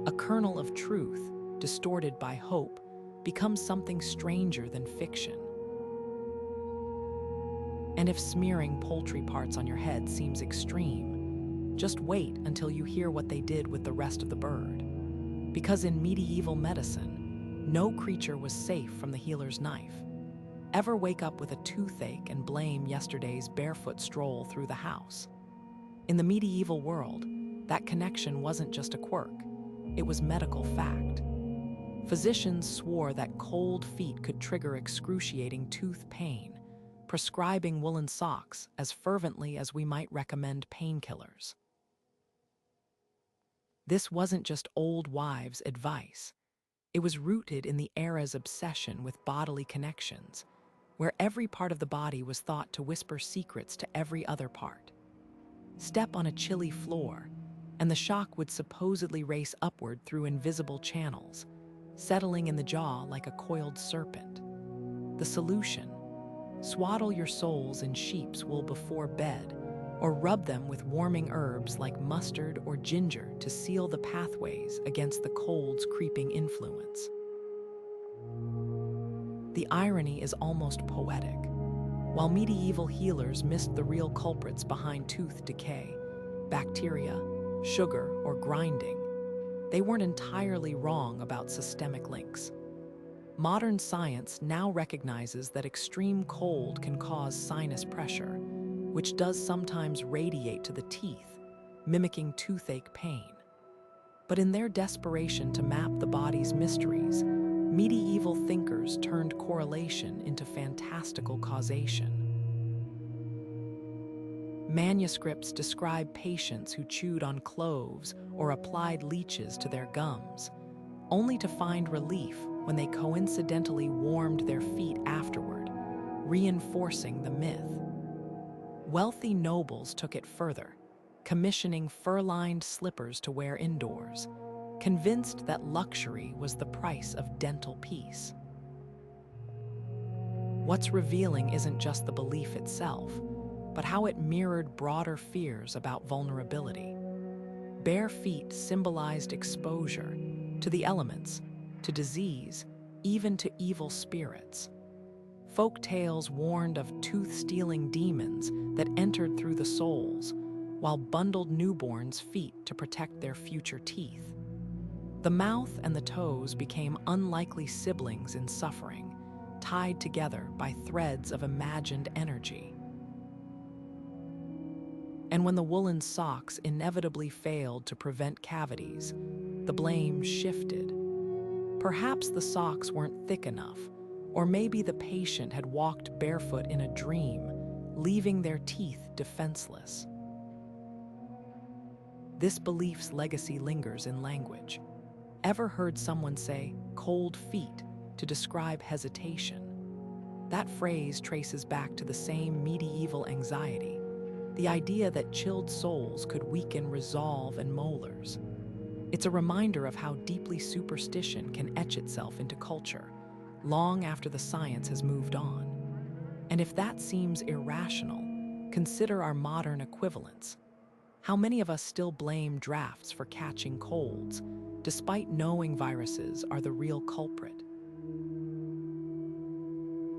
A kernel of truth, distorted by hope, becomes something stranger than fiction. And if smearing poultry parts on your head seems extreme, just wait until you hear what they did with the rest of the bird. Because in medieval medicine, no creature was safe from the healer's knife. Ever wake up with a toothache and blame yesterday's barefoot stroll through the house? In the medieval world, that connection wasn't just a quirk, it was medical fact. Physicians swore that cold feet could trigger excruciating tooth pain, prescribing woolen socks as fervently as we might recommend painkillers. This wasn't just old wives' advice. It was rooted in the era's obsession with bodily connections, where every part of the body was thought to whisper secrets to every other part. Step on a chilly floor, and the shock would supposedly race upward through invisible channels, settling in the jaw like a coiled serpent. The solution: swaddle your souls in sheep's wool before bed, or rub them with warming herbs like mustard or ginger to seal the pathways against the cold's creeping influence. The irony is almost poetic. While medieval healers missed the real culprits behind tooth decay, bacteria, sugar, or grinding, they weren't entirely wrong about systemic links. Modern science now recognizes that extreme cold can cause sinus pressure, which does sometimes radiate to the teeth, mimicking toothache pain. But in their desperation to map the body's mysteries, medieval thinkers turned correlation into fantastical causation. Manuscripts describe patients who chewed on cloves or applied leeches to their gums, only to find relief when they coincidentally warmed their feet afterward, reinforcing the myth. Wealthy nobles took it further, commissioning fur-lined slippers to wear indoors, convinced that luxury was the price of dental peace. What's revealing isn't just the belief itself, but how it mirrored broader fears about vulnerability. Bare feet symbolized exposure to the elements, to disease, even to evil spirits. Folk tales warned of tooth-stealing demons that entered through the soles, while bundled newborns' feet to protect their future teeth. The mouth and the toes became unlikely siblings in suffering, tied together by threads of imagined energy. And when the woolen socks inevitably failed to prevent cavities, the blame shifted. Perhaps the socks weren't thick enough, or maybe the patient had walked barefoot in a dream, leaving their teeth defenseless. This belief's legacy lingers in language. Ever heard someone say "cold feet" to describe hesitation? That phrase traces back to the same medieval anxiety, the idea that chilled souls could weaken resolve and molars. It's a reminder of how deeply superstition can etch itself into culture, long after the science has moved on. And if that seems irrational, consider our modern equivalents. How many of us still blame drafts for catching colds, despite knowing viruses are the real culprit?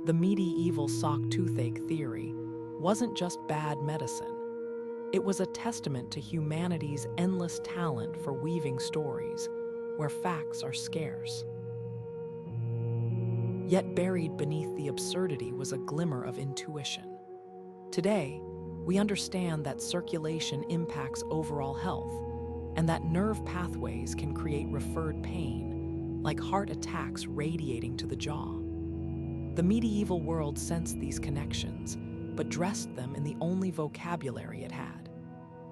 The medieval sock toothache theory wasn't just bad medicine. It was a testament to humanity's endless talent for weaving stories where facts are scarce. Yet buried beneath the absurdity was a glimmer of intuition. Today, we understand that circulation impacts overall health, and that nerve pathways can create referred pain, like heart attacks radiating to the jaw. The medieval world sensed these connections, but dressed them in the only vocabulary it had: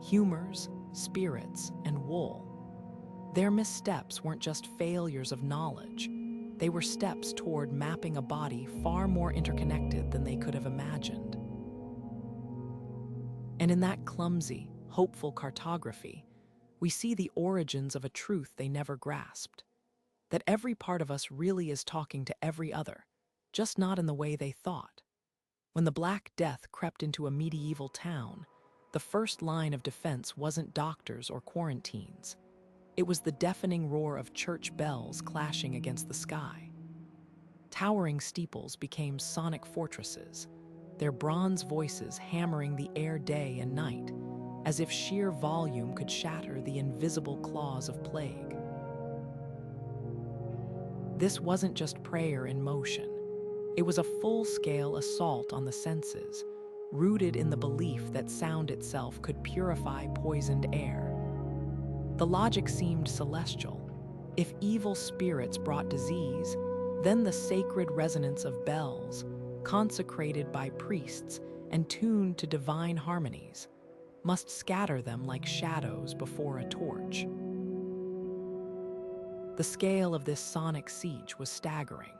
humors, spirits, and wool. Their missteps weren't just failures of knowledge, they were steps toward mapping a body far more interconnected than they could have imagined. And in that clumsy, hopeful cartography, we see the origins of a truth they never grasped: that every part of us really is talking to every other, just not in the way they thought. When the Black Death crept into a medieval town, the first line of defense wasn't doctors or quarantines. It was the deafening roar of church bells clashing against the sky. Towering steeples became sonic fortresses, their bronze voices hammering the air day and night, as if sheer volume could shatter the invisible claws of plague. This wasn't just prayer in motion. It was a full-scale assault on the senses, rooted in the belief that sound itself could purify poisoned air. The logic seemed celestial. If evil spirits brought disease, then the sacred resonance of bells, consecrated by priests and tuned to divine harmonies, must scatter them like shadows before a torch. The scale of this sonic siege was staggering.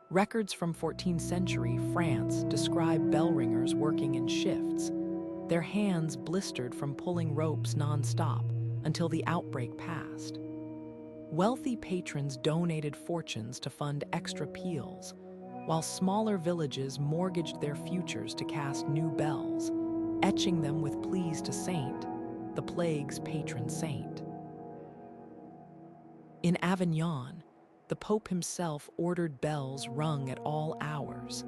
Records from 14th century France describe bell ringers working in shifts, their hands blistered from pulling ropes non-stop until the outbreak passed. Wealthy patrons donated fortunes to fund extra peals, while smaller villages mortgaged their futures to cast new bells, etching them with pleas to Saint, the plague's patron saint. In Avignon, the Pope himself ordered bells rung at all hours,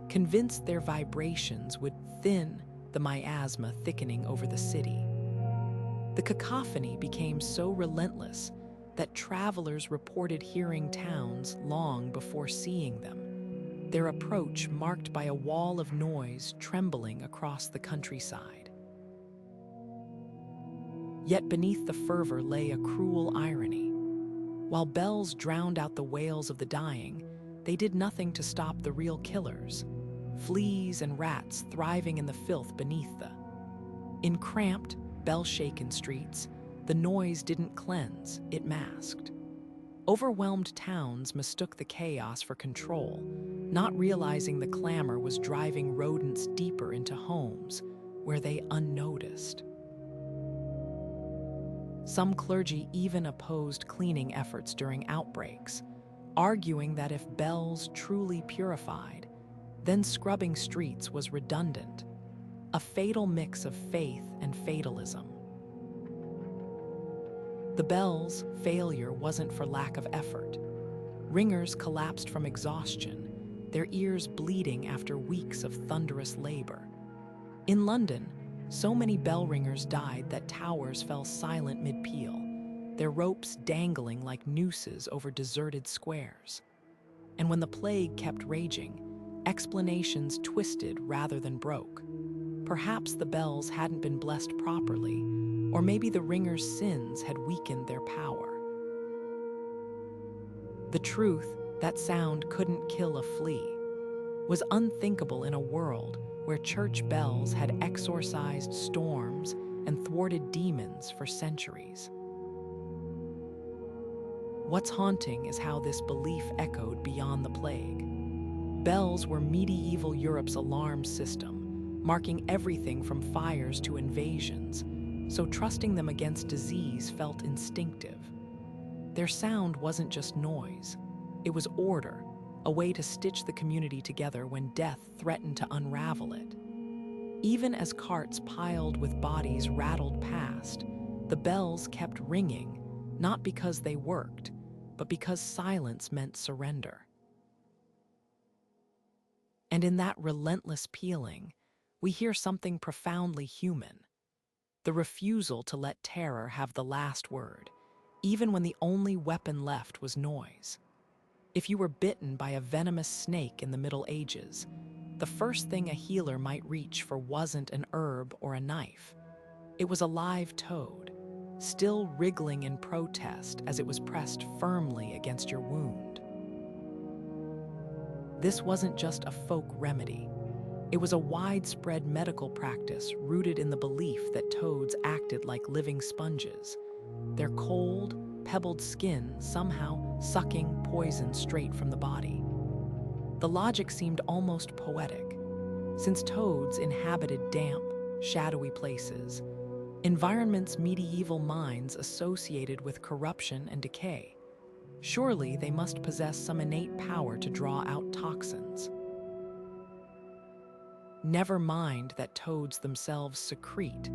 convinced their vibrations would thin the miasma thickening over the city. The cacophony became so relentless that travelers reported hearing towns long before seeing them, their approach marked by a wall of noise trembling across the countryside. Yet beneath the fervor lay a cruel irony. While bells drowned out the wails of the dying, they did nothing to stop the real killers: fleas and rats thriving in the filth beneath the. In cramped, bell-shaken streets, the noise didn't cleanse, it masked. Overwhelmed towns mistook the chaos for control, not realizing the clamor was driving rodents deeper into homes where they unnoticed. Some clergy even opposed cleaning efforts during outbreaks, arguing that if bells truly purified, then scrubbing streets was redundant, a fatal mix of faith and fatalism. The bells' failure wasn't for lack of effort. Ringers collapsed from exhaustion, their ears bleeding after weeks of thunderous labor. In London, so many bell ringers died that towers fell silent mid-peal, their ropes dangling like nooses over deserted squares. And when the plague kept raging, explanations twisted rather than broke. Perhaps the bells hadn't been blessed properly, or maybe the ringers' sins had weakened their power. The truth, that sound couldn't kill a flea, was unthinkable in a world where church bells had exorcised storms and thwarted demons for centuries. What's haunting is how this belief echoed beyond the plague. Bells were medieval Europe's alarm system, marking everything from fires to invasions, so trusting them against disease felt instinctive. Their sound wasn't just noise, it was order, a way to stitch the community together when death threatened to unravel it. Even as carts piled with bodies rattled past, the bells kept ringing, not because they worked, but because silence meant surrender. And in that relentless pealing, we hear something profoundly human: the refusal to let terror have the last word, even when the only weapon left was noise. If you were bitten by a venomous snake in the Middle Ages, the first thing a healer might reach for wasn't an herb or a knife. It was a live toad. still wriggling in protest as it was pressed firmly against your wound. This wasn't just a folk remedy. It was a widespread medical practice rooted in the belief that toads acted like living sponges, their cold, pebbled skin somehow sucking poison straight from the body. The logic seemed almost poetic, since toads inhabited damp, shadowy places, environments medieval minds associated with corruption and decay. Surely they must possess some innate power to draw out toxins. Never mind that toads themselves secrete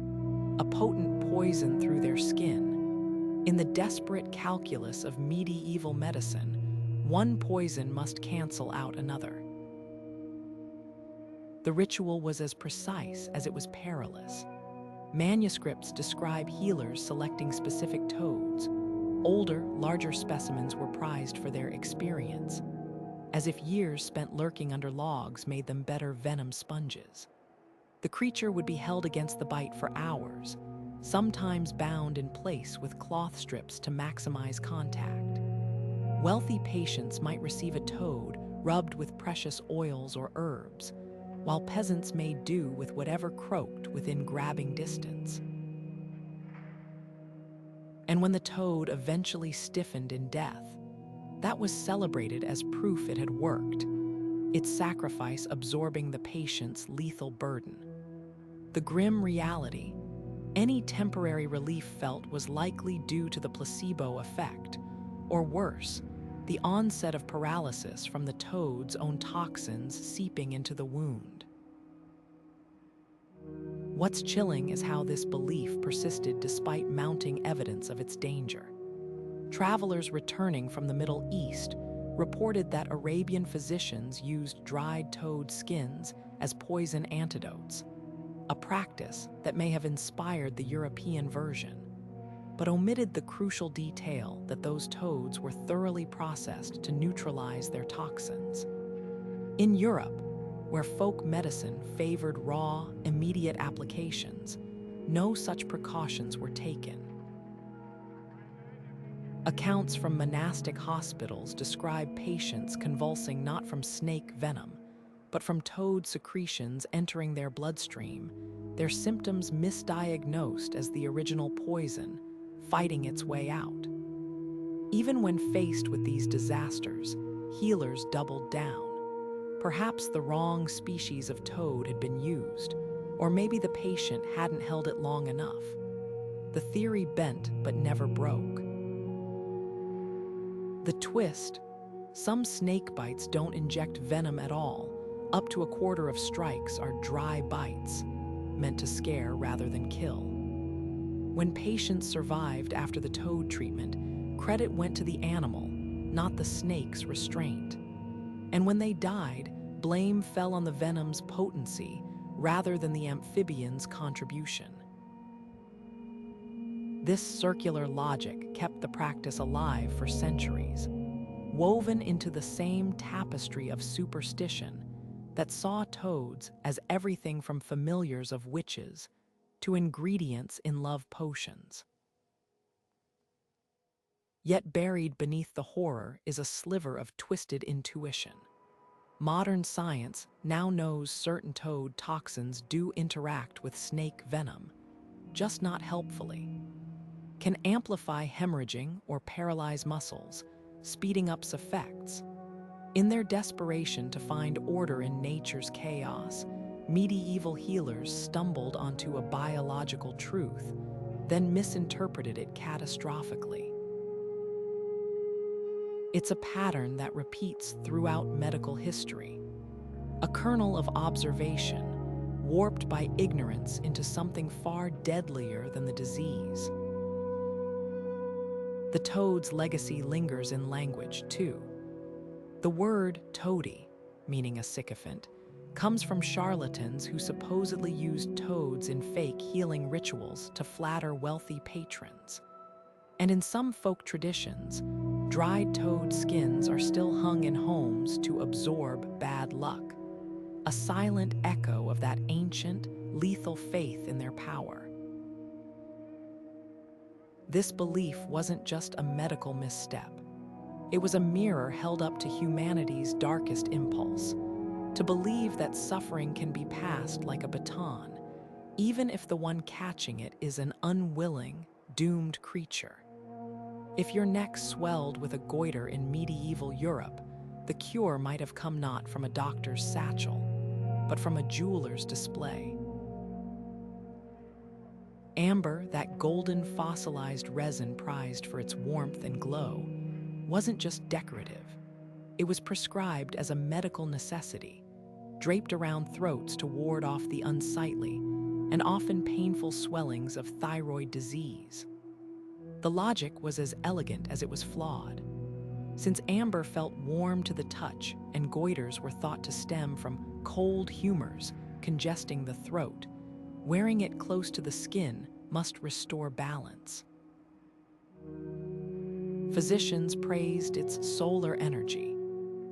a potent poison through their skin. In the desperate calculus of medieval medicine, one poison must cancel out another. The ritual was as precise as it was perilous. Manuscripts describe healers selecting specific toads. Older, larger specimens were prized for their experience, as if years spent lurking under logs made them better venom sponges. The creature would be held against the bite for hours, sometimes bound in place with cloth strips to maximize contact. Wealthy patients might receive a toad rubbed with precious oils or herbs, while peasants made do with whatever croaked within grabbing distance. And when the toad eventually stiffened in death, that was celebrated as proof it had worked, its sacrifice absorbing the patient's lethal burden. The grim reality, any temporary relief felt was likely due to the placebo effect, or worse, the onset of paralysis from the toad's own toxins seeping into the wound. What's chilling is how this belief persisted despite mounting evidence of its danger. Travelers returning from the Middle East reported that Arabian physicians used dried toad skins as poison antidotes, a practice that may have inspired the European version, but omitted the crucial detail that those toads were thoroughly processed to neutralize their toxins. In Europe, where folk medicine favored raw, immediate applications, no such precautions were taken. Accounts from monastic hospitals describe patients convulsing not from snake venom, but from toad secretions entering their bloodstream, their symptoms misdiagnosed as the original poison, fighting its way out. Even when faced with these disasters, healers doubled down. Perhaps the wrong species of toad had been used, or maybe the patient hadn't held it long enough. The theory bent but never broke. The twist: some snake bites don't inject venom at all. Up to a quarter of strikes are dry bites, meant to scare rather than kill. When patients survived after the toad treatment, credit went to the animal, not the snake's restraint. And when they died, blame fell on the venom's potency rather than the amphibian's contribution. This circular logic kept the practice alive for centuries, woven into the same tapestry of superstition that saw toads as everything from familiars of witches to ingredients in love potions. Yet buried beneath the horror is a sliver of twisted intuition. Modern science now knows certain toad toxins do interact with snake venom, just not helpfully, can amplify hemorrhaging or paralyze muscles, speeding up its effects. In their desperation to find order in nature's chaos, medieval healers stumbled onto a biological truth, then misinterpreted it catastrophically. It's a pattern that repeats throughout medical history, a kernel of observation, warped by ignorance into something far deadlier than the disease. The toad's legacy lingers in language, too. The word toady, meaning a sycophant, comes from charlatans who supposedly used toads in fake healing rituals to flatter wealthy patrons. And in some folk traditions, dried toad skins are still hung in homes to absorb bad luck, a silent echo of that ancient, lethal faith in their power. This belief wasn't just a medical misstep. It was a mirror held up to humanity's darkest impulse, to believe that suffering can be passed like a baton, even if the one catching it is an unwilling, doomed creature. If your neck swelled with a goiter in medieval Europe, the cure might have come not from a doctor's satchel, but from a jeweler's display. Amber, that golden fossilized resin prized for its warmth and glow, wasn't just decorative. It was prescribed as a medical necessity, draped around throats to ward off the unsightly and often painful swellings of thyroid disease. The logic was as elegant as it was flawed. Since amber felt warm to the touch and goiters were thought to stem from cold humors congesting the throat, wearing it close to the skin must restore balance. Physicians praised its solar energy,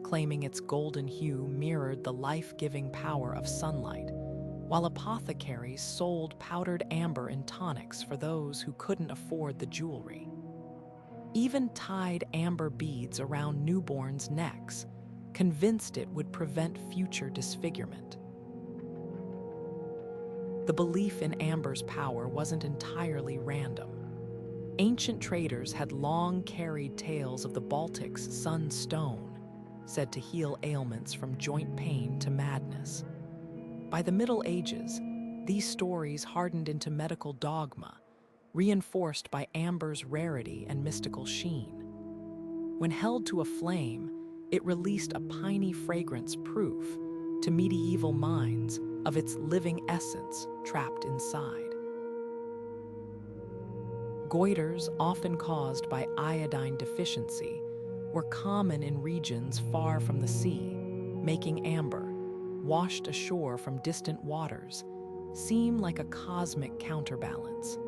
claiming its golden hue mirrored the life-giving power of sunlight, while apothecaries sold powdered amber in tonics for those who couldn't afford the jewelry. Even tied amber beads around newborns' necks, convinced it would prevent future disfigurement. The belief in amber's power wasn't entirely random. Ancient traders had long carried tales of the Baltic's sun stone, said to heal ailments from joint pain to madness. By the Middle Ages, these stories hardened into medical dogma, reinforced by amber's rarity and mystical sheen. When held to a flame, it released a piney fragrance proof to medieval minds of its living essence trapped inside. Goiters, often caused by iodine deficiency, were common in regions far from the sea, making amber, washed ashore from distant waters, seem like a cosmic counterbalance.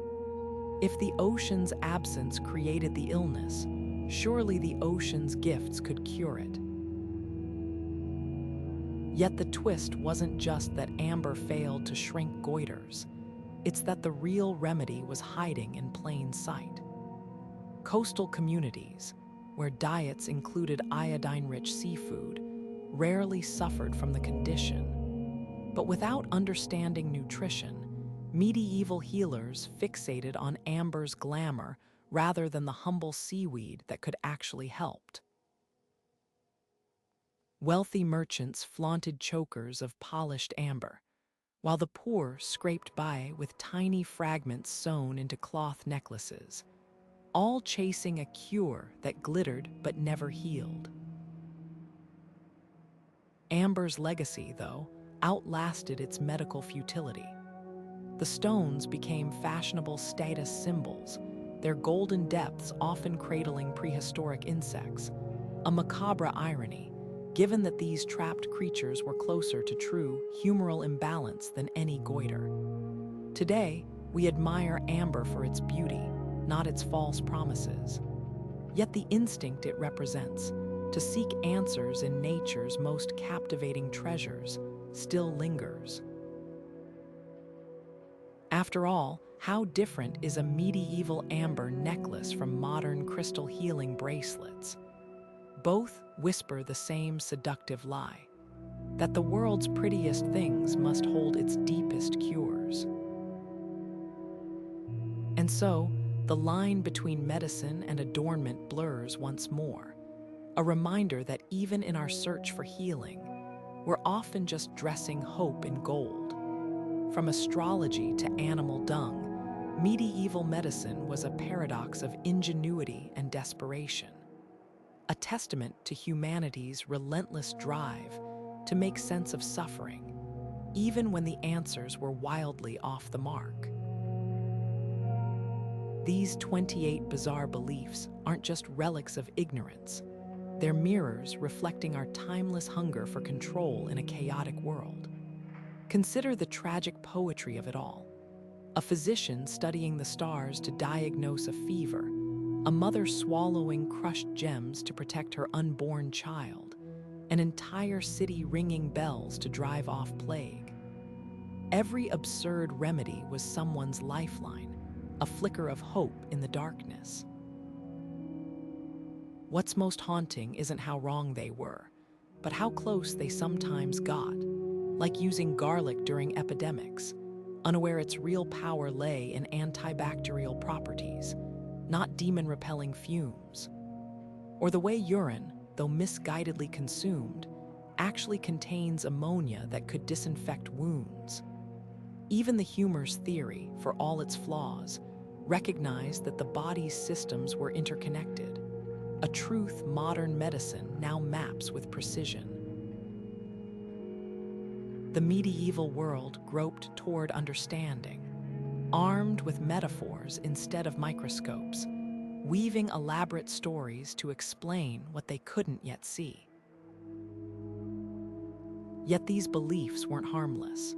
If the ocean's absence created the illness, surely the ocean's gifts could cure it. Yet the twist wasn't just that amber failed to shrink goiters. It's that the real remedy was hiding in plain sight. Coastal communities, where diets included iodine-rich seafood, rarely suffered from the condition. But without understanding nutrition, medieval healers fixated on amber's glamour rather than the humble seaweed that could actually help. Wealthy merchants flaunted chokers of polished amber, while the poor scraped by with tiny fragments sewn into cloth necklaces, all chasing a cure that glittered but never healed. Amber's legacy, though, outlasted its medical futility. The stones became fashionable status symbols, their golden depths often cradling prehistoric insects, a macabre irony, given that these trapped creatures were closer to true humoral imbalance than any goiter. Today, we admire amber for its beauty, not its false promises. Yet the instinct it represents, to seek answers in nature's most captivating treasures, still lingers. After all, how different is a medieval amber necklace from modern crystal healing bracelets? Both whisper the same seductive lie, that the world's prettiest things must hold its deepest cures. And so, the line between medicine and adornment blurs once more, a reminder that even in our search for healing, we're often just dressing hope in gold. From astrology to animal dung, medieval medicine was a paradox of ingenuity and desperation, a testament to humanity's relentless drive to make sense of suffering, even when the answers were wildly off the mark. These 28 bizarre beliefs aren't just relics of ignorance. They're mirrors reflecting our timeless hunger for control in a chaotic world. Consider the tragic poetry of it all. A physician studying the stars to diagnose a fever, a mother swallowing crushed gems to protect her unborn child, an entire city ringing bells to drive off plague. Every absurd remedy was someone's lifeline, a flicker of hope in the darkness. What's most haunting isn't how wrong they were, but how close they sometimes got, like using garlic during epidemics, unaware its real power lay in antibacterial properties, not demon-repelling fumes. Or the way urine, though misguidedly consumed, actually contains ammonia that could disinfect wounds. Even the humor's theory, for all its flaws, recognized that the body's systems were interconnected, a truth modern medicine now maps with precision. The medieval world groped toward understanding, armed with metaphors instead of microscopes, weaving elaborate stories to explain what they couldn't yet see. Yet these beliefs weren't harmless.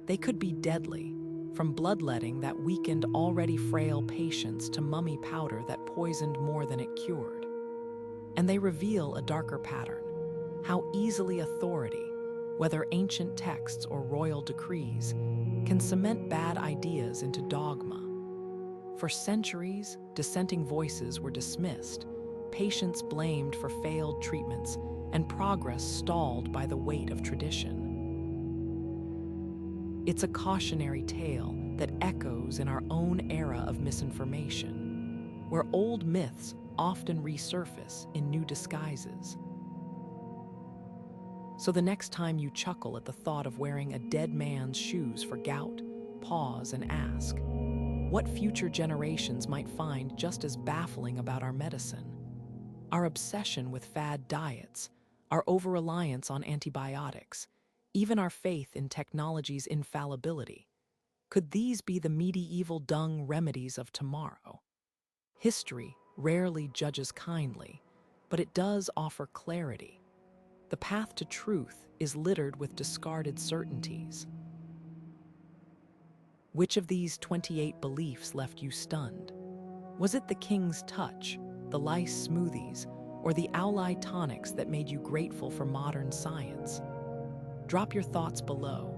They could be deadly, from bloodletting that weakened already frail patients to mummy powder that poisoned more than it cured. And they reveal a darker pattern, how easily authority, whether ancient texts or royal decrees, can cement bad ideas into dogma. For centuries, dissenting voices were dismissed, patients blamed for failed treatments, and progress stalled by the weight of tradition. It's a cautionary tale that echoes in our own era of misinformation, where old myths often resurface in new disguises. So the next time you chuckle at the thought of wearing a dead man's shoes for gout, pause and ask, what future generations might find just as baffling about our medicine? Our obsession with fad diets, our over-reliance on antibiotics, even our faith in technology's infallibility. Could these be the medieval dung remedies of tomorrow? History rarely judges kindly, but it does offer clarity. The path to truth is littered with discarded certainties. Which of these 28 beliefs left you stunned? Was it the king's touch, the lice smoothies, or the owli tonics that made you grateful for modern science? Drop your thoughts below.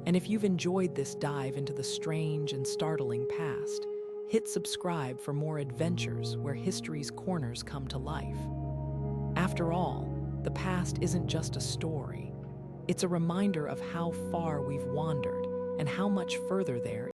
And if you've enjoyed this dive into the strange and startling past, hit subscribe for more adventures where history's corners come to life. After all, the past isn't just a story. It's a reminder of how far we've wandered and how much further there